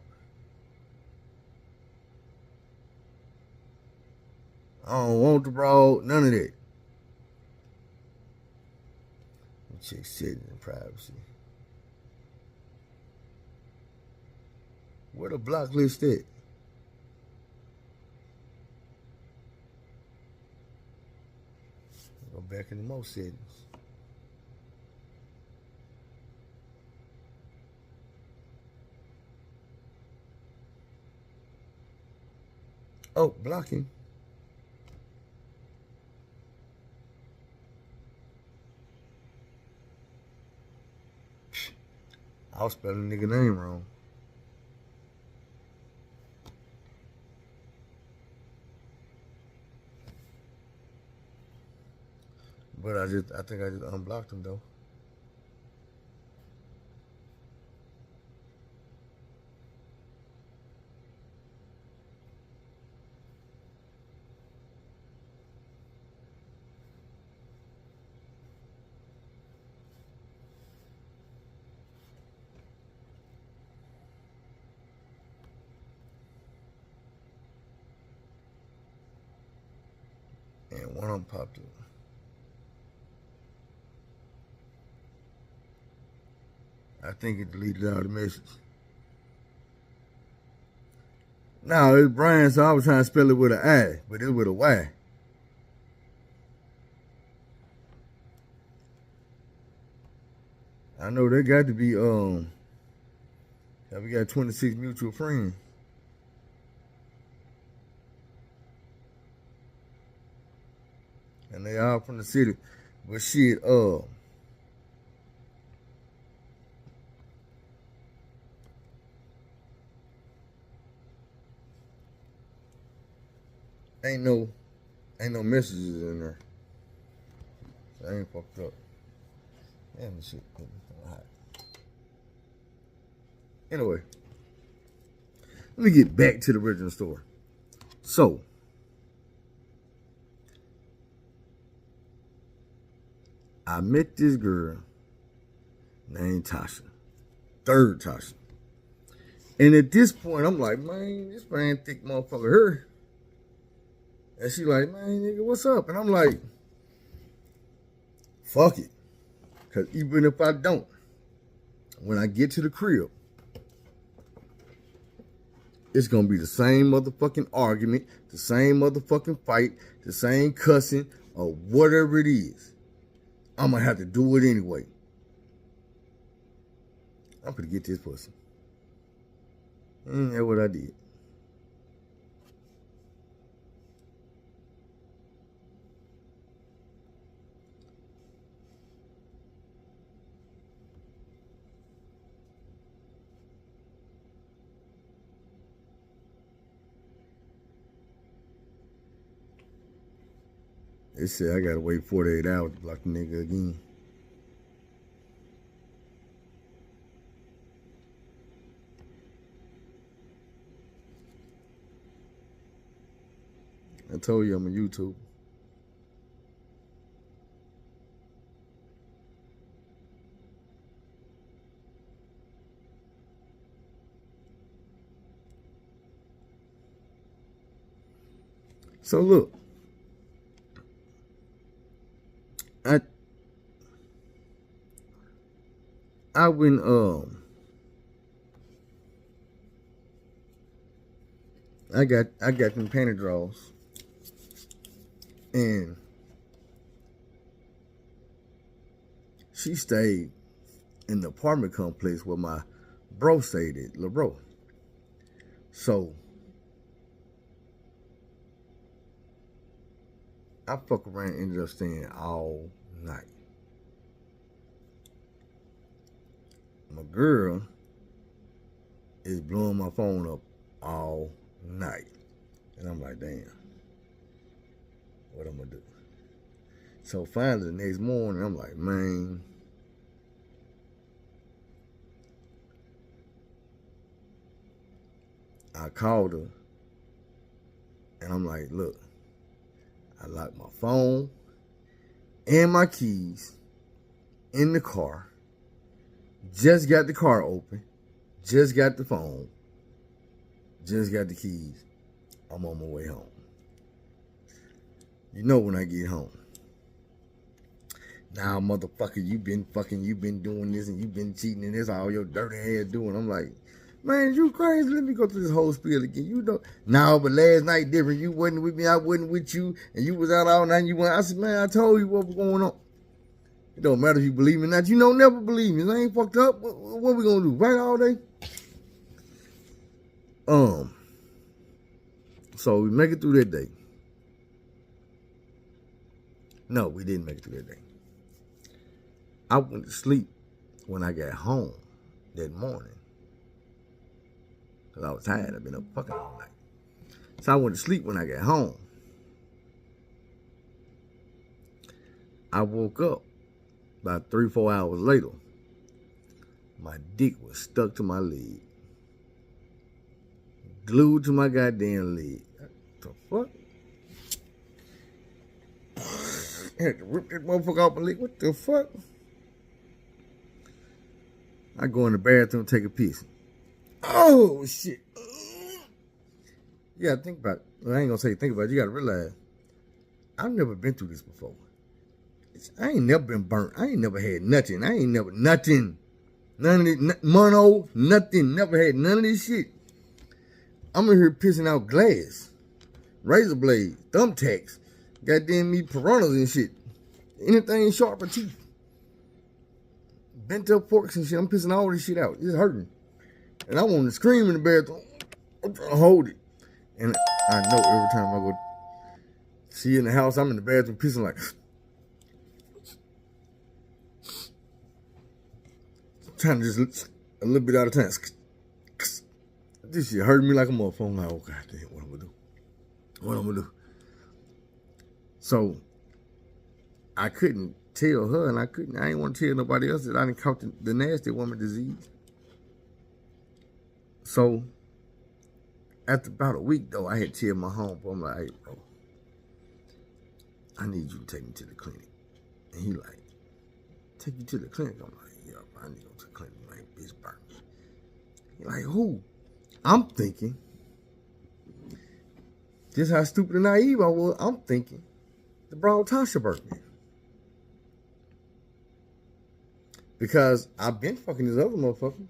I don't want the broad, none of that. Check settings and privacy. Where the block list at? Go back into more settings. Oh, blocking. I was spelling the nigga name wrong. But I think I just unblocked him though. And one of them popped up. I think it deleted all the message. No, it's Brian, so I was trying to spell it with an I, but it's with a Y. I know there got to be, we got 26 mutual friends. And they all from the city. But shit, ain't no messages in there. So I ain't fucked up. Damn, this shit hot. Anyway, let me get back to the original story. So, I met this girl named Tasha. Third Tasha. And at this point, I'm like, man, this man thick motherfucker her. And she like, man, nigga, what's up? And I'm like, fuck it. Because even if I don't, when I get to the crib, it's going to be the same motherfucking argument, the same motherfucking fight, the same cussing, or whatever it is. I'm going to have to do it anyway. I'm going to get this pussy. That's what I did. They said I gotta wait 48 hours to block the nigga again. I told you I'm on YouTube. So look, I went I got them panty draws, and she stayed in the apartment complex where my bro stayed at, lil' bro. So I fuck around and ended up staying all night. my girl is blowing my phone up all night. And I'm like, damn, what I'm gonna do? So finally the next morning, I'm like, man, I called her and I'm like, look, I locked my phone and my keys in the car. Just got the car open. Just got the phone. Just got the keys. I'm on my way home. You know when I get home. Now, motherfucker, you been doing this and you been cheating and this all your dirty ass doing. I'm like, man, you crazy. Let me go through this whole spiel again. You know, no, but last night different. You wasn't with me, I wasn't with you, and you was out all night and you went. I said, man, I told you what was going on. It don't matter if you believe me or not. You don't never believe me. I ain't fucked up. What we gonna do? Right all day? So we make it through that day. No, we didn't make it through that day. I went to sleep when I got home that morning. Because I was tired. I've been up fucking all night. So I went to sleep when I got home. I woke up about 3-4 hours later. My dick was stuck to my leg. Glued to my goddamn leg. What the fuck? I had to rip that motherfucker off my leg. What the fuck? I go in the bathroom, take a piss. Oh, shit. You gotta think about it. Well, I ain't gonna say think about it. You gotta realize, I've never been through this before. I ain't never been burnt. I ain't never had nothing. I ain't never, nothing. None of this, mono, nothing. Never had none of this shit. I'm in here pissing out glass, razor blades, thumbtacks, goddamn me piranhas and shit. Anything sharp or teeth. Bent up forks and shit. I'm pissing all this shit out. It's hurting. And I want to scream in the bathroom. I'm trying to hold it. And I know every time I go see in the house, I'm in the bathroom pissing like, trying to just a little bit out of time. This shit hurt me like a motherfucker. I'm like, oh god damn, what I'm gonna do? What I'm gonna do? So I couldn't tell her, and I ain't want to tell nobody else that I didn't caught the nasty woman disease. So after about a week though, I had to tell my homeboy, I'm like, hey bro, I need you to take me to the clinic. And he like, take you to the clinic? I'm like, yeah, I need to go to the clinic, man, bitch burn me. He like, who? I'm thinking, just how stupid and naive I was, I'm thinking the broad Tasha burnt me. Because I've been fucking this other motherfucker.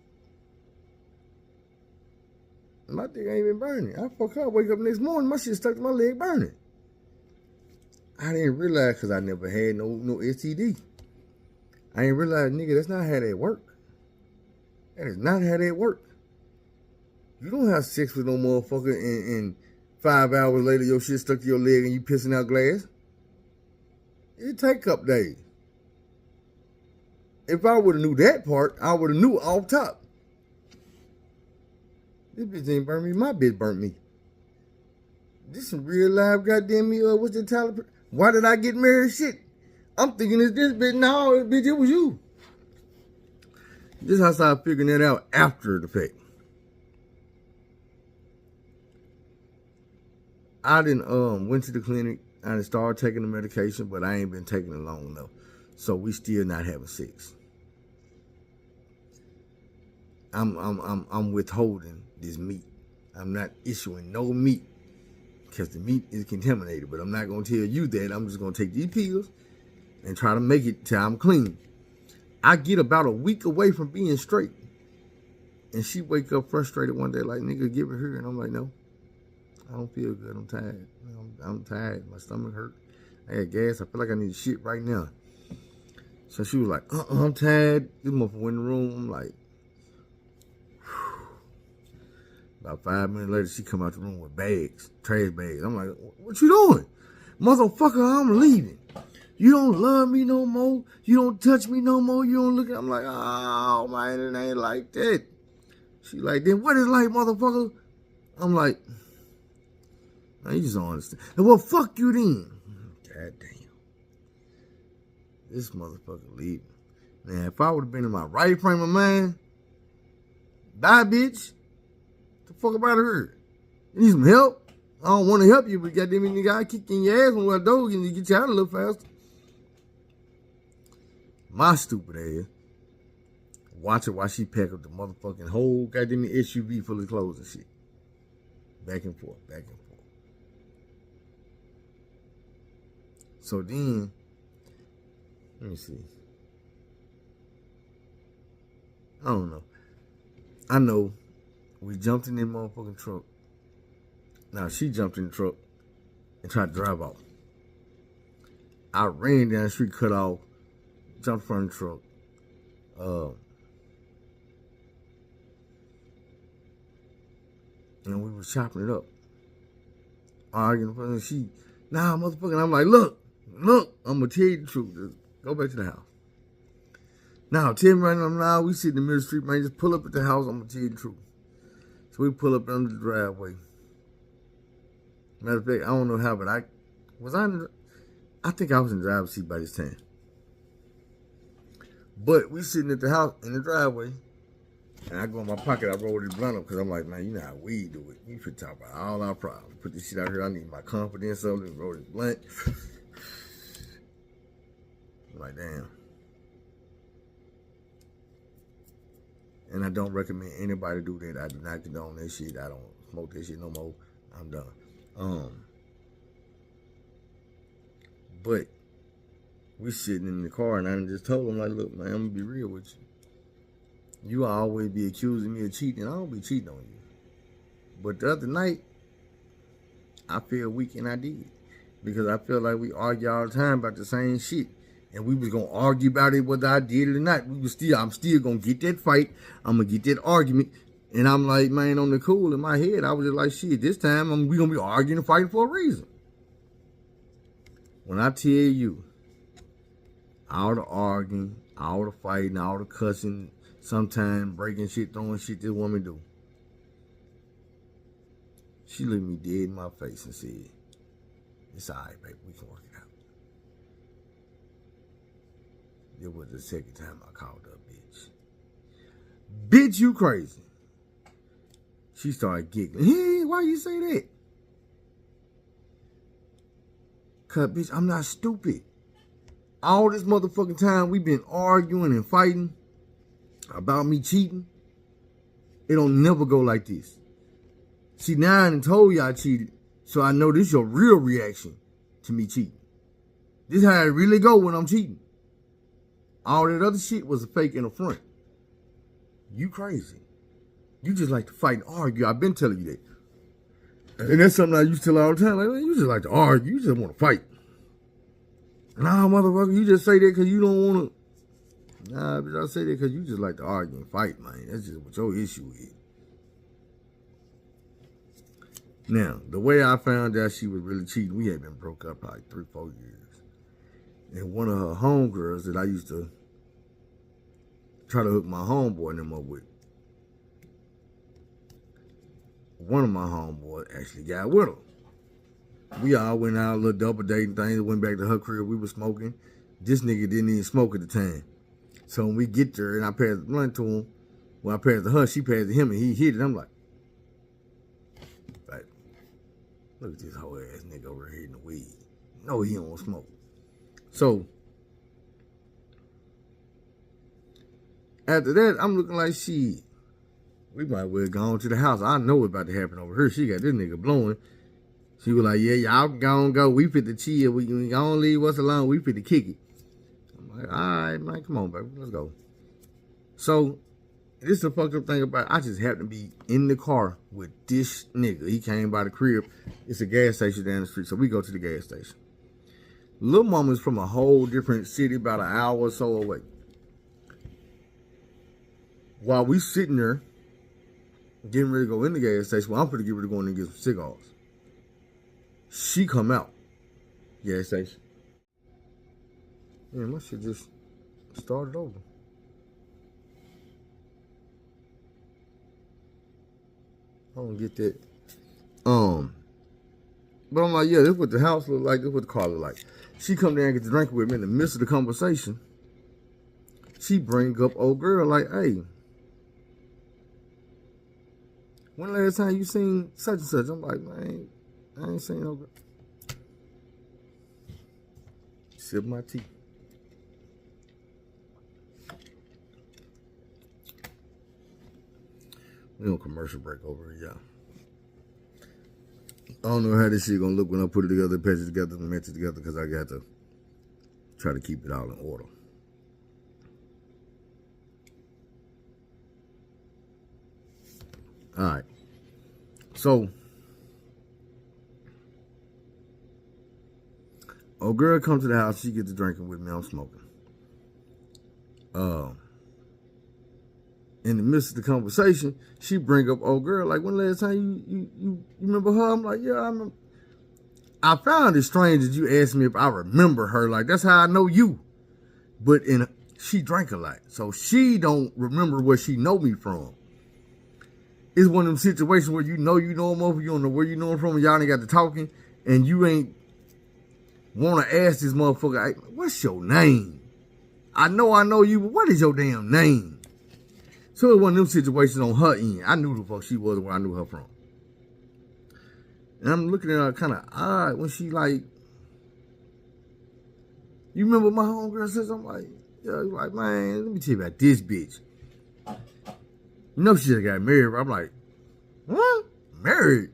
And my dick ain't been burning. I fuck her, I wake up next morning, my shit stuck to my leg burning. I didn't realize, because I never had no STD. I didn't realize, nigga, that's not how that work. That is not how that work. You don't have sex with no motherfucker and 5 hours later your shit stuck to your leg and you pissing out glass. It take a couple days. If I would have knew that part, I would have knew off top. This bitch ain't burnt me, my bitch burnt me. This some real life goddamn me, what's the Tyler? Why did I get married? Shit. I'm thinking it's this bitch. No, bitch, it was you. This is how I started figuring that out after the fact. I didn't went to the clinic. I done started taking the medication, but I ain't been taking it long enough. So we still not having sex. I'm withholding this meat. I'm not issuing no meat because the meat is contaminated. But I'm not gonna tell you that. I'm just gonna take these pills and try to make it till I'm clean. I get about a week away from being straight, and she wake up frustrated one day like, nigga, give it here. And I'm like, no. I don't feel good. I'm tired. I'm tired. My stomach hurt. I got gas. I feel like I need shit right now. So she was like, I'm tired. This motherfucker in the room. I'm like, whew. About 5 minutes later, she come out the room with bags, trash bags. I'm like, what you doing? Motherfucker, I'm leaving. You don't love me no more. You don't touch me no more. You don't look at. I'm like, oh man, it ain't like that. She like, then what is like, motherfucker? I'm like, man, you just don't understand. And well, fuck you then. God damn. This motherfucker leaving. Now, if I would have been in my right frame of mind, bye, bitch. The fuck about her? You need some help? I don't want to help you, but goddamn it, nigga, I kick in your ass when I do, and you get you out a little faster. My stupid ass. Watch her while she pack up the motherfucking whole goddamn SUV full of clothes and shit. Back and forth, back and forth. So then, let me see. I don't know. I know we jumped in that motherfucking truck. Now she jumped in the truck and tried to drive off. I ran down the street, cut off, jumped from the truck. And we was chopping it up. Arguing in front of she, nah, motherfucker. I'm like, look, I'm gonna tell you the truth. Just go back to the house. Now, tell me right now, we sit in the middle of the street, man. Just pull up at the house. I'm gonna tell you the truth. So we pull up under the driveway. Matter of fact, I don't know how, but I think I was in the driver's seat by this time. But we sitting at the house in the driveway, and I go in my pocket, I roll this blunt up, because I'm like, man, you know how we do it. You should talk about all our problems. Put this shit out here, I need my confidence up, and roll this blunt. I'm like, damn. And I don't recommend anybody do that. I do not condone that shit. I don't smoke that shit no more. I'm done. But we sitting in the car, and I just told him, like, look, man, I'm gonna be real with you. You always be accusing me of cheating. I don't be cheating on you. But the other night, I feel weak, and I did. Because I feel like we argue all the time about the same shit. And we was going to argue about it whether I did it or not. I'm still going to get that fight. I'm going to get that argument. And I'm like, man, on the cool in my head, I was just like, shit, this time we going to be arguing and fighting for a reason. When I tell you, all the arguing, all the fighting, all the cussing, sometimes breaking shit, throwing shit this woman do. She looked me dead in my face and said, it's all right, baby, we can work it out. It was the second time I called her a bitch. Bitch, you crazy. She started giggling. Hey, why you say that? Cause, bitch, I'm not stupid. All this motherfucking time we been arguing and fighting about me cheating. It don't never go like this. See, now I done told you I cheated, so I know this your real reaction to me cheating. This how it really go when I'm cheating. All that other shit was a fake and a front. You crazy. You just like to fight and argue. I've been telling you that. And that's something I used to tell all the time. Like, man, you just like to argue. You just want to fight. Nah, motherfucker, you just say that because you don't want to. Nah, but I say that because you just like to argue and fight, man. That's just what your issue is. Now, the way I found out she was really cheating, we had been broke up like 3-4 years. And one of her homegirls that I used to try to hook my homeboy and them up with, one of my homeboys actually got with her. We all went out, a little double dating thing, went back to her crib, we was smoking. This nigga didn't even smoke at the time. So when we get there and I passed the blunt to him, when I passed it to her, she passed it to him and he hit it. I'm like, look at this whole ass nigga over here in the weed. No, he don't smoke. So, after that, I'm looking like, shit, we might well go on to the house. I know what's about to happen over here. She got this nigga blowing. She was like, yeah, y'all can go. We fit the chill. We don't leave us alone. We fit to kick it. I'm like, all right, man, come on, baby. Let's go. So, this is the fucked up thing about it. I just happened to be in the car with this nigga. He came by the crib. It's a gas station down the street, so we go to the gas station. Lil Mama's from a whole different city, about an hour or so away. While we sitting there, getting ready to go in the gas station, well, I'm pretty get ready to go in and get some cigars. She come out, gas station. Man, my shit just started over. I don't get that. But I'm like, yeah, this is what the house look like. This is what the car look like. She come down and get the drink with me in the midst of the conversation. She bring up old girl like, hey, when last time you seen such and such? I'm like, man, I ain't seen no girl. Sip my tea. We on commercial break over here, y'all. I don't know how this shit gonna look when I put it together, patch it together, and match it together, because I got to try to keep it all in order. All right. So, old girl comes to the house. She gets to drinking with me. I'm smoking. In the midst of the conversation, she bring up old girl like, when last time you remember her? I'm like, yeah, I remember. I found it strange that you asked me if I remember her. Like, that's how I know you. But she drank a lot, so she don't remember where she know me from. It's one of them situations where you know a motherfucker, you don't know where you know him from, and y'all ain't got to talking, and you ain't want to ask this motherfucker, hey, what's your name? I know you, but what is your damn name? So it was one of them situations on her end. I knew the fuck she was where I knew her from. And I'm looking at her kind of odd when she like, you remember my homegirl says? I'm like, yeah, like, man, let me tell you about this bitch. You know she just got married. I'm like, what? Married?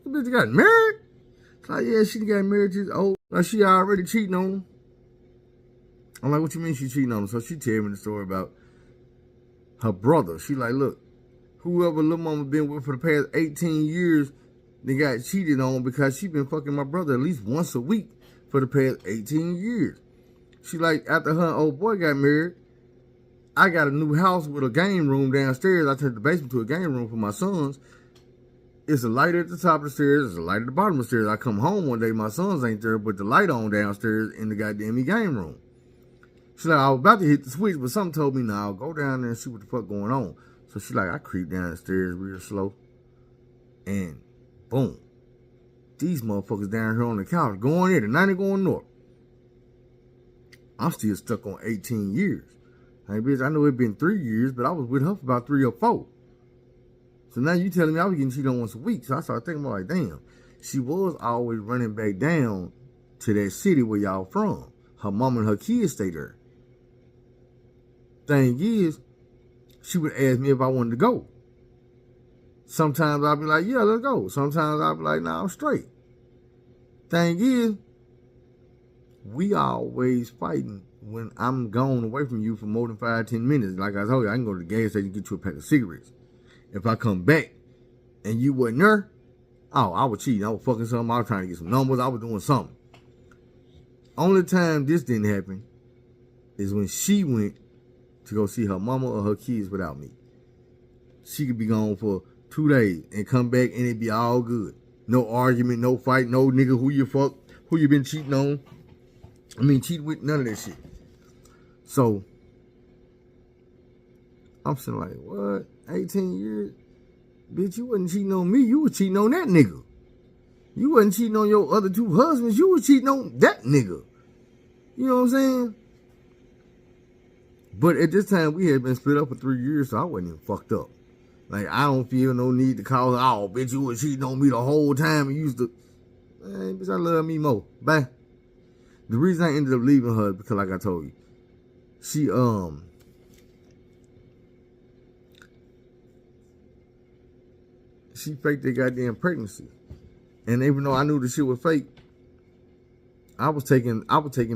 This bitch got married? It's like, yeah, she got married to this old. Like, she already cheating on him. I'm like, what you mean she cheating on him? So she tell me the story about her brother. She like, look, whoever little mama been with for the past 18 years, they got cheated on because she been fucking my brother at least once a week for the past 18 years. She like, after her old boy got married, I got a new house with a game room downstairs. I turned the basement to a game room for my sons. It's a light at the top of the stairs. It's a light at the bottom of the stairs. I come home one day, my sons ain't there, but the light on downstairs in the goddamn game room. She like, I was about to hit the switch, but something told me, nah, go down there and see what the fuck going on. So she like, I creep down the stairs real slow. And boom. These motherfuckers down here on the couch going in, the 90 going north. I'm still stuck on 18 years. Hey, bitch, I know it been 3 years, but I was with her for about 3 or 4. So now you telling me I was getting cheated on once a week. So I started thinking about like, damn, she was always running back down to that city where y'all from. Her mom and her kids stay there. Thing is, she would ask me if I wanted to go. Sometimes I'd be like, yeah, let's go. Sometimes I'd be like, nah, I'm straight. Thing is, we always fighting when I'm gone away from you for more than 5-10 minutes. Like I told you, I can go to the gas station and get you a pack of cigarettes. If I come back and you wasn't there, oh, I was cheating. I was fucking something. I was trying to get some numbers. I was doing something. Only time this didn't happen is when she went to go see her mama or her kids without me. She could be gone for 2 days and come back and it'd be all good. No argument, no fight, no nigga who you fuck, who you been cheating on. I mean, cheating with, none of that shit. So, I'm sitting like, what? 18 years? Bitch, you wasn't cheating on me. You was cheating on that nigga. You wasn't cheating on your other 2 husbands. You was cheating on that nigga. You know what I'm saying? But at this time, we had been split up for 3 years, so I wasn't even fucked up. Like, I don't feel no need to call her, oh, bitch, you was cheating on me the whole time and used to. Man, bitch, I love me more. Bye. The reason I ended up leaving her is because, like I told you, she faked that goddamn pregnancy. And even though I knew the shit was fake, I was taking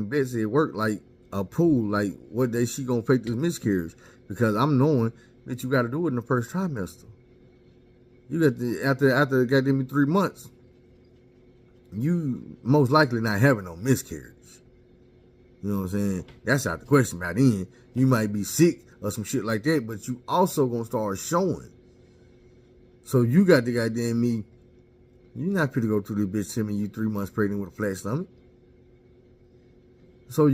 bets at work like a pool, like what day she gonna fake this miscarriage. Because I'm knowing that you gotta do it in the first trimester. You got to, after goddamn 3 months, you most likely not having no miscarriage. You know what I'm saying? That's out the question by then. You might be sick or some shit like that, but you also gonna start showing. So you got the goddamn me. You're not fit to go through this bitch telling me you 3 months pregnant with a flat stomach. So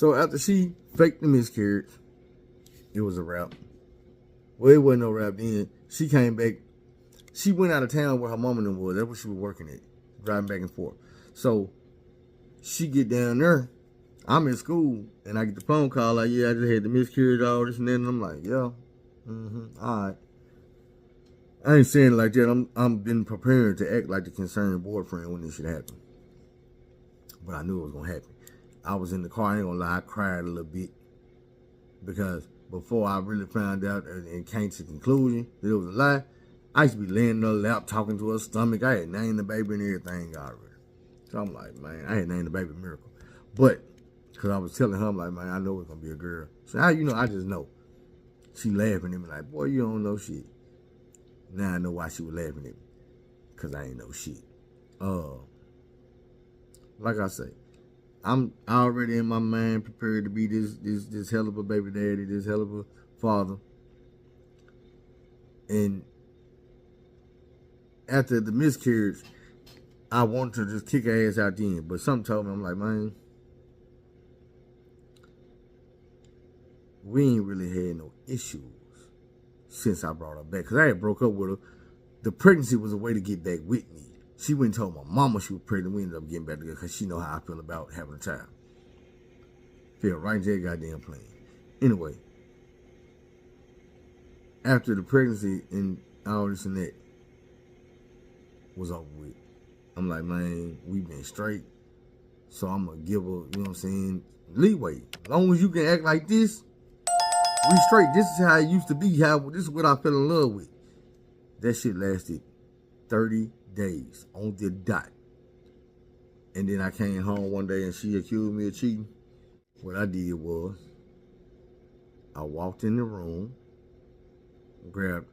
So after she faked the miscarriage, it was a wrap. Well, it wasn't no wrap then. She came back. She went out of town where her mom and them was. That's where she was working at, driving back and forth. So she get down there. I'm in school, and I get the phone call like, yeah, I just had the miscarriage, all this and that. And I'm like, yeah, all right. I ain't saying it like that. I'm been preparing to act like the concerned boyfriend when this shit happened. But I knew it was gonna happen. I was in the car, I ain't gonna lie, I cried a little bit. Because before I really found out and came to the conclusion that it was a lie, I used to be laying on the lap talking to her stomach. I had named the baby and everything already. So I'm like, man, I had named the baby Miracle. But, because I was telling her, I'm like, man, I know it's going to be a girl. So, I just know. She laughing at me like, boy, you don't know shit. Now I know why she was laughing at me. Because I ain't know shit. Like I say, I'm already in my mind prepared to be this hell of a baby daddy, this hell of a father. And after the miscarriage, I wanted to just kick her ass out then. But something told me, I'm like, man, we ain't really had no issues since I brought her back. Because I had broke up with her. The pregnancy was a way to get back with me. She went and told my mama she was pregnant. We ended up getting back together because she know how I feel about having a child. Feel right there, goddamn plan. Anyway, after the pregnancy and all this and that was over with, I'm like, man, we been straight. So I'm going to give her, you know what I'm saying, leeway. As long as you can act like this, we straight. This is how it used to be. This is what I fell in love with. That shit lasted 30 days on the dot. And then I came home one day and she accused me of cheating. What I did was, I walked in the room, grabbed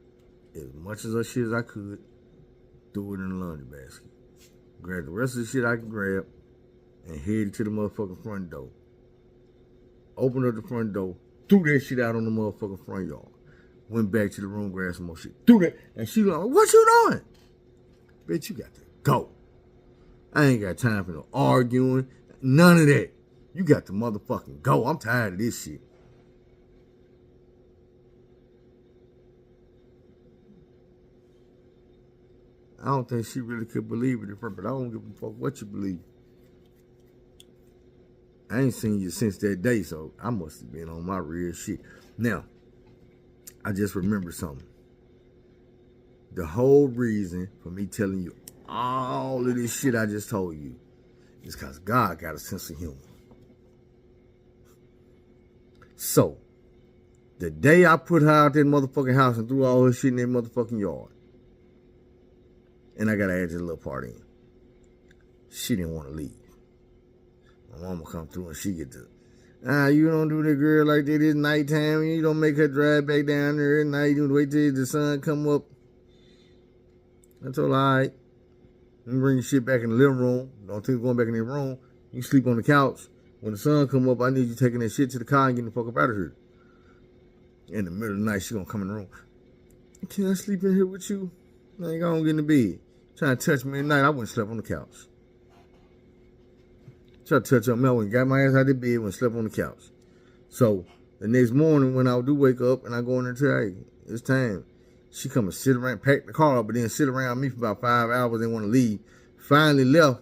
as much of her shit as I could, threw it in the laundry basket. Grabbed the rest of the shit I could grab, and headed to the motherfucking front door. Opened up the front door, threw that shit out on the motherfucking front yard. Went back to the room, grabbed some more shit, threw that, and she like, what you doing? Bitch, you got to go. I ain't got time for no arguing, none of that. You got to motherfucking go. I'm tired of this shit. I don't think she really could believe it at first, but I don't give a fuck what you believe. I ain't seen you since that day, so I must have been on my real shit. Now, I just remembered something. The whole reason for me telling you all of this shit I just told you is because God got a sense of humor. So, the day I put her out that motherfucking house and threw all her shit in that motherfucking yard, and I got to add this little part in, she didn't want to leave. My mama come through and she get to, you don't do that girl like that. It's nighttime. You don't make her drive back down there at night. You wait till the sun come up. I told her, all right, let me bring your shit back in the living room. Don't think you're going back in the room. You sleep on the couch. When the sun come up, I need you taking that shit to the car and getting the fuck up out of here. In the middle of the night, she gonna come in the room. Can I sleep in here with you? I ain't gonna get in the bed. Trying to touch me at night. I went and slept on the couch. Tried to touch on me. I went and got my ass out of the bed and slept on the couch. So the next morning when I do wake up and I go in there and tell her, hey, it's time. She come and sit around, pack the car up, but then sit around me for about 5 hours and want to leave. Finally left.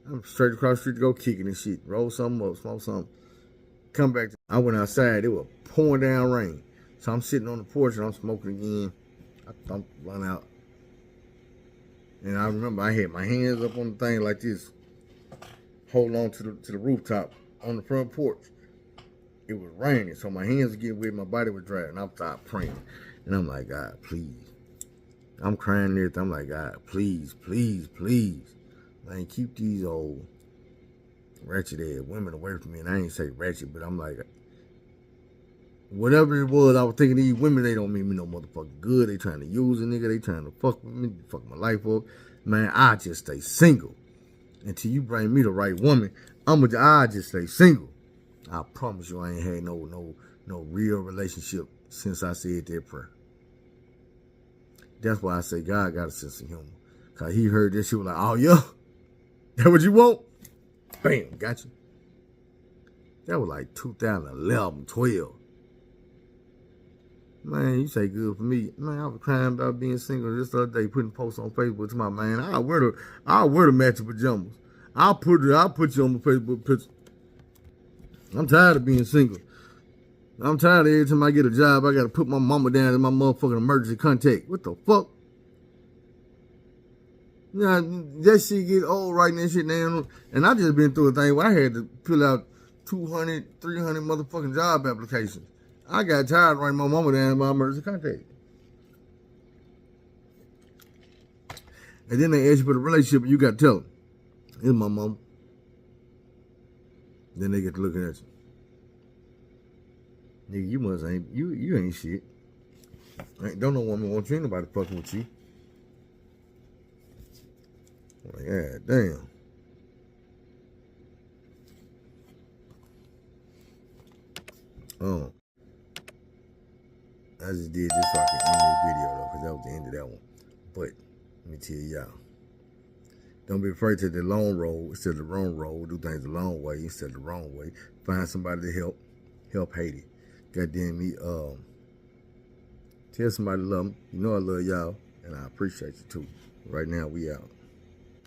I'm straight across the street to go kicking and shit. Roll something up, smoke something. Come back. I went outside. It was pouring down rain. So I'm sitting on the porch and I'm smoking again. I'm run out. And I remember I had my hands up on the thing like this. Hold on to the rooftop on the front porch. It was raining, so my hands were getting wet, my body was dry, and I started praying. And I'm like, God, please. I'm crying and everything. I'm like, God, please, please, please. Man, keep these old ratchet ass women away from me. And I ain't say ratchet, but I'm like, whatever it was, I was thinking these women, they don't mean me no motherfucking good. They trying to use a nigga. They trying to fuck with me, fuck my life up. Man, I just stay single. Until you bring me the right woman, I just stay single. I promise you I ain't had no real relationship since I said that prayer. That's why I say God got a sense of humor. Cause he heard this shit was like, oh yeah, that what you want? Bam, got you. That was like 2011, 12. Man, you say good for me. Man, I was crying about being single this other day, putting posts on Facebook to my man. I'll wear the matching pajamas. I'll put you on the Facebook picture. I'm tired of being single. I'm tired of every time I get a job, I gotta put my mama down in my motherfucking emergency contact. What the fuck? You know, that shit get old writing that shit down. And I just been through a thing where I had to fill out 200, 300 motherfucking job applications. I got tired of writing my mama down in my emergency contact. And then they ask you for the relationship, and you got to tell them, it's my mama. Then they get to looking at you. Nigga, you must ain't, you ain't shit. Don't no woman want you, ain't nobody fucking with you. Like, yeah, damn. I just did this so I can end this video though, because that was the end of that one. But let me tell y'all, don't be afraid to take the long road instead of the wrong road. Do things the long way instead of the wrong way. Find somebody to help Haiti. Goddamn me, tell somebody to love them. You know I love y'all, and I appreciate you too. Right now, we out.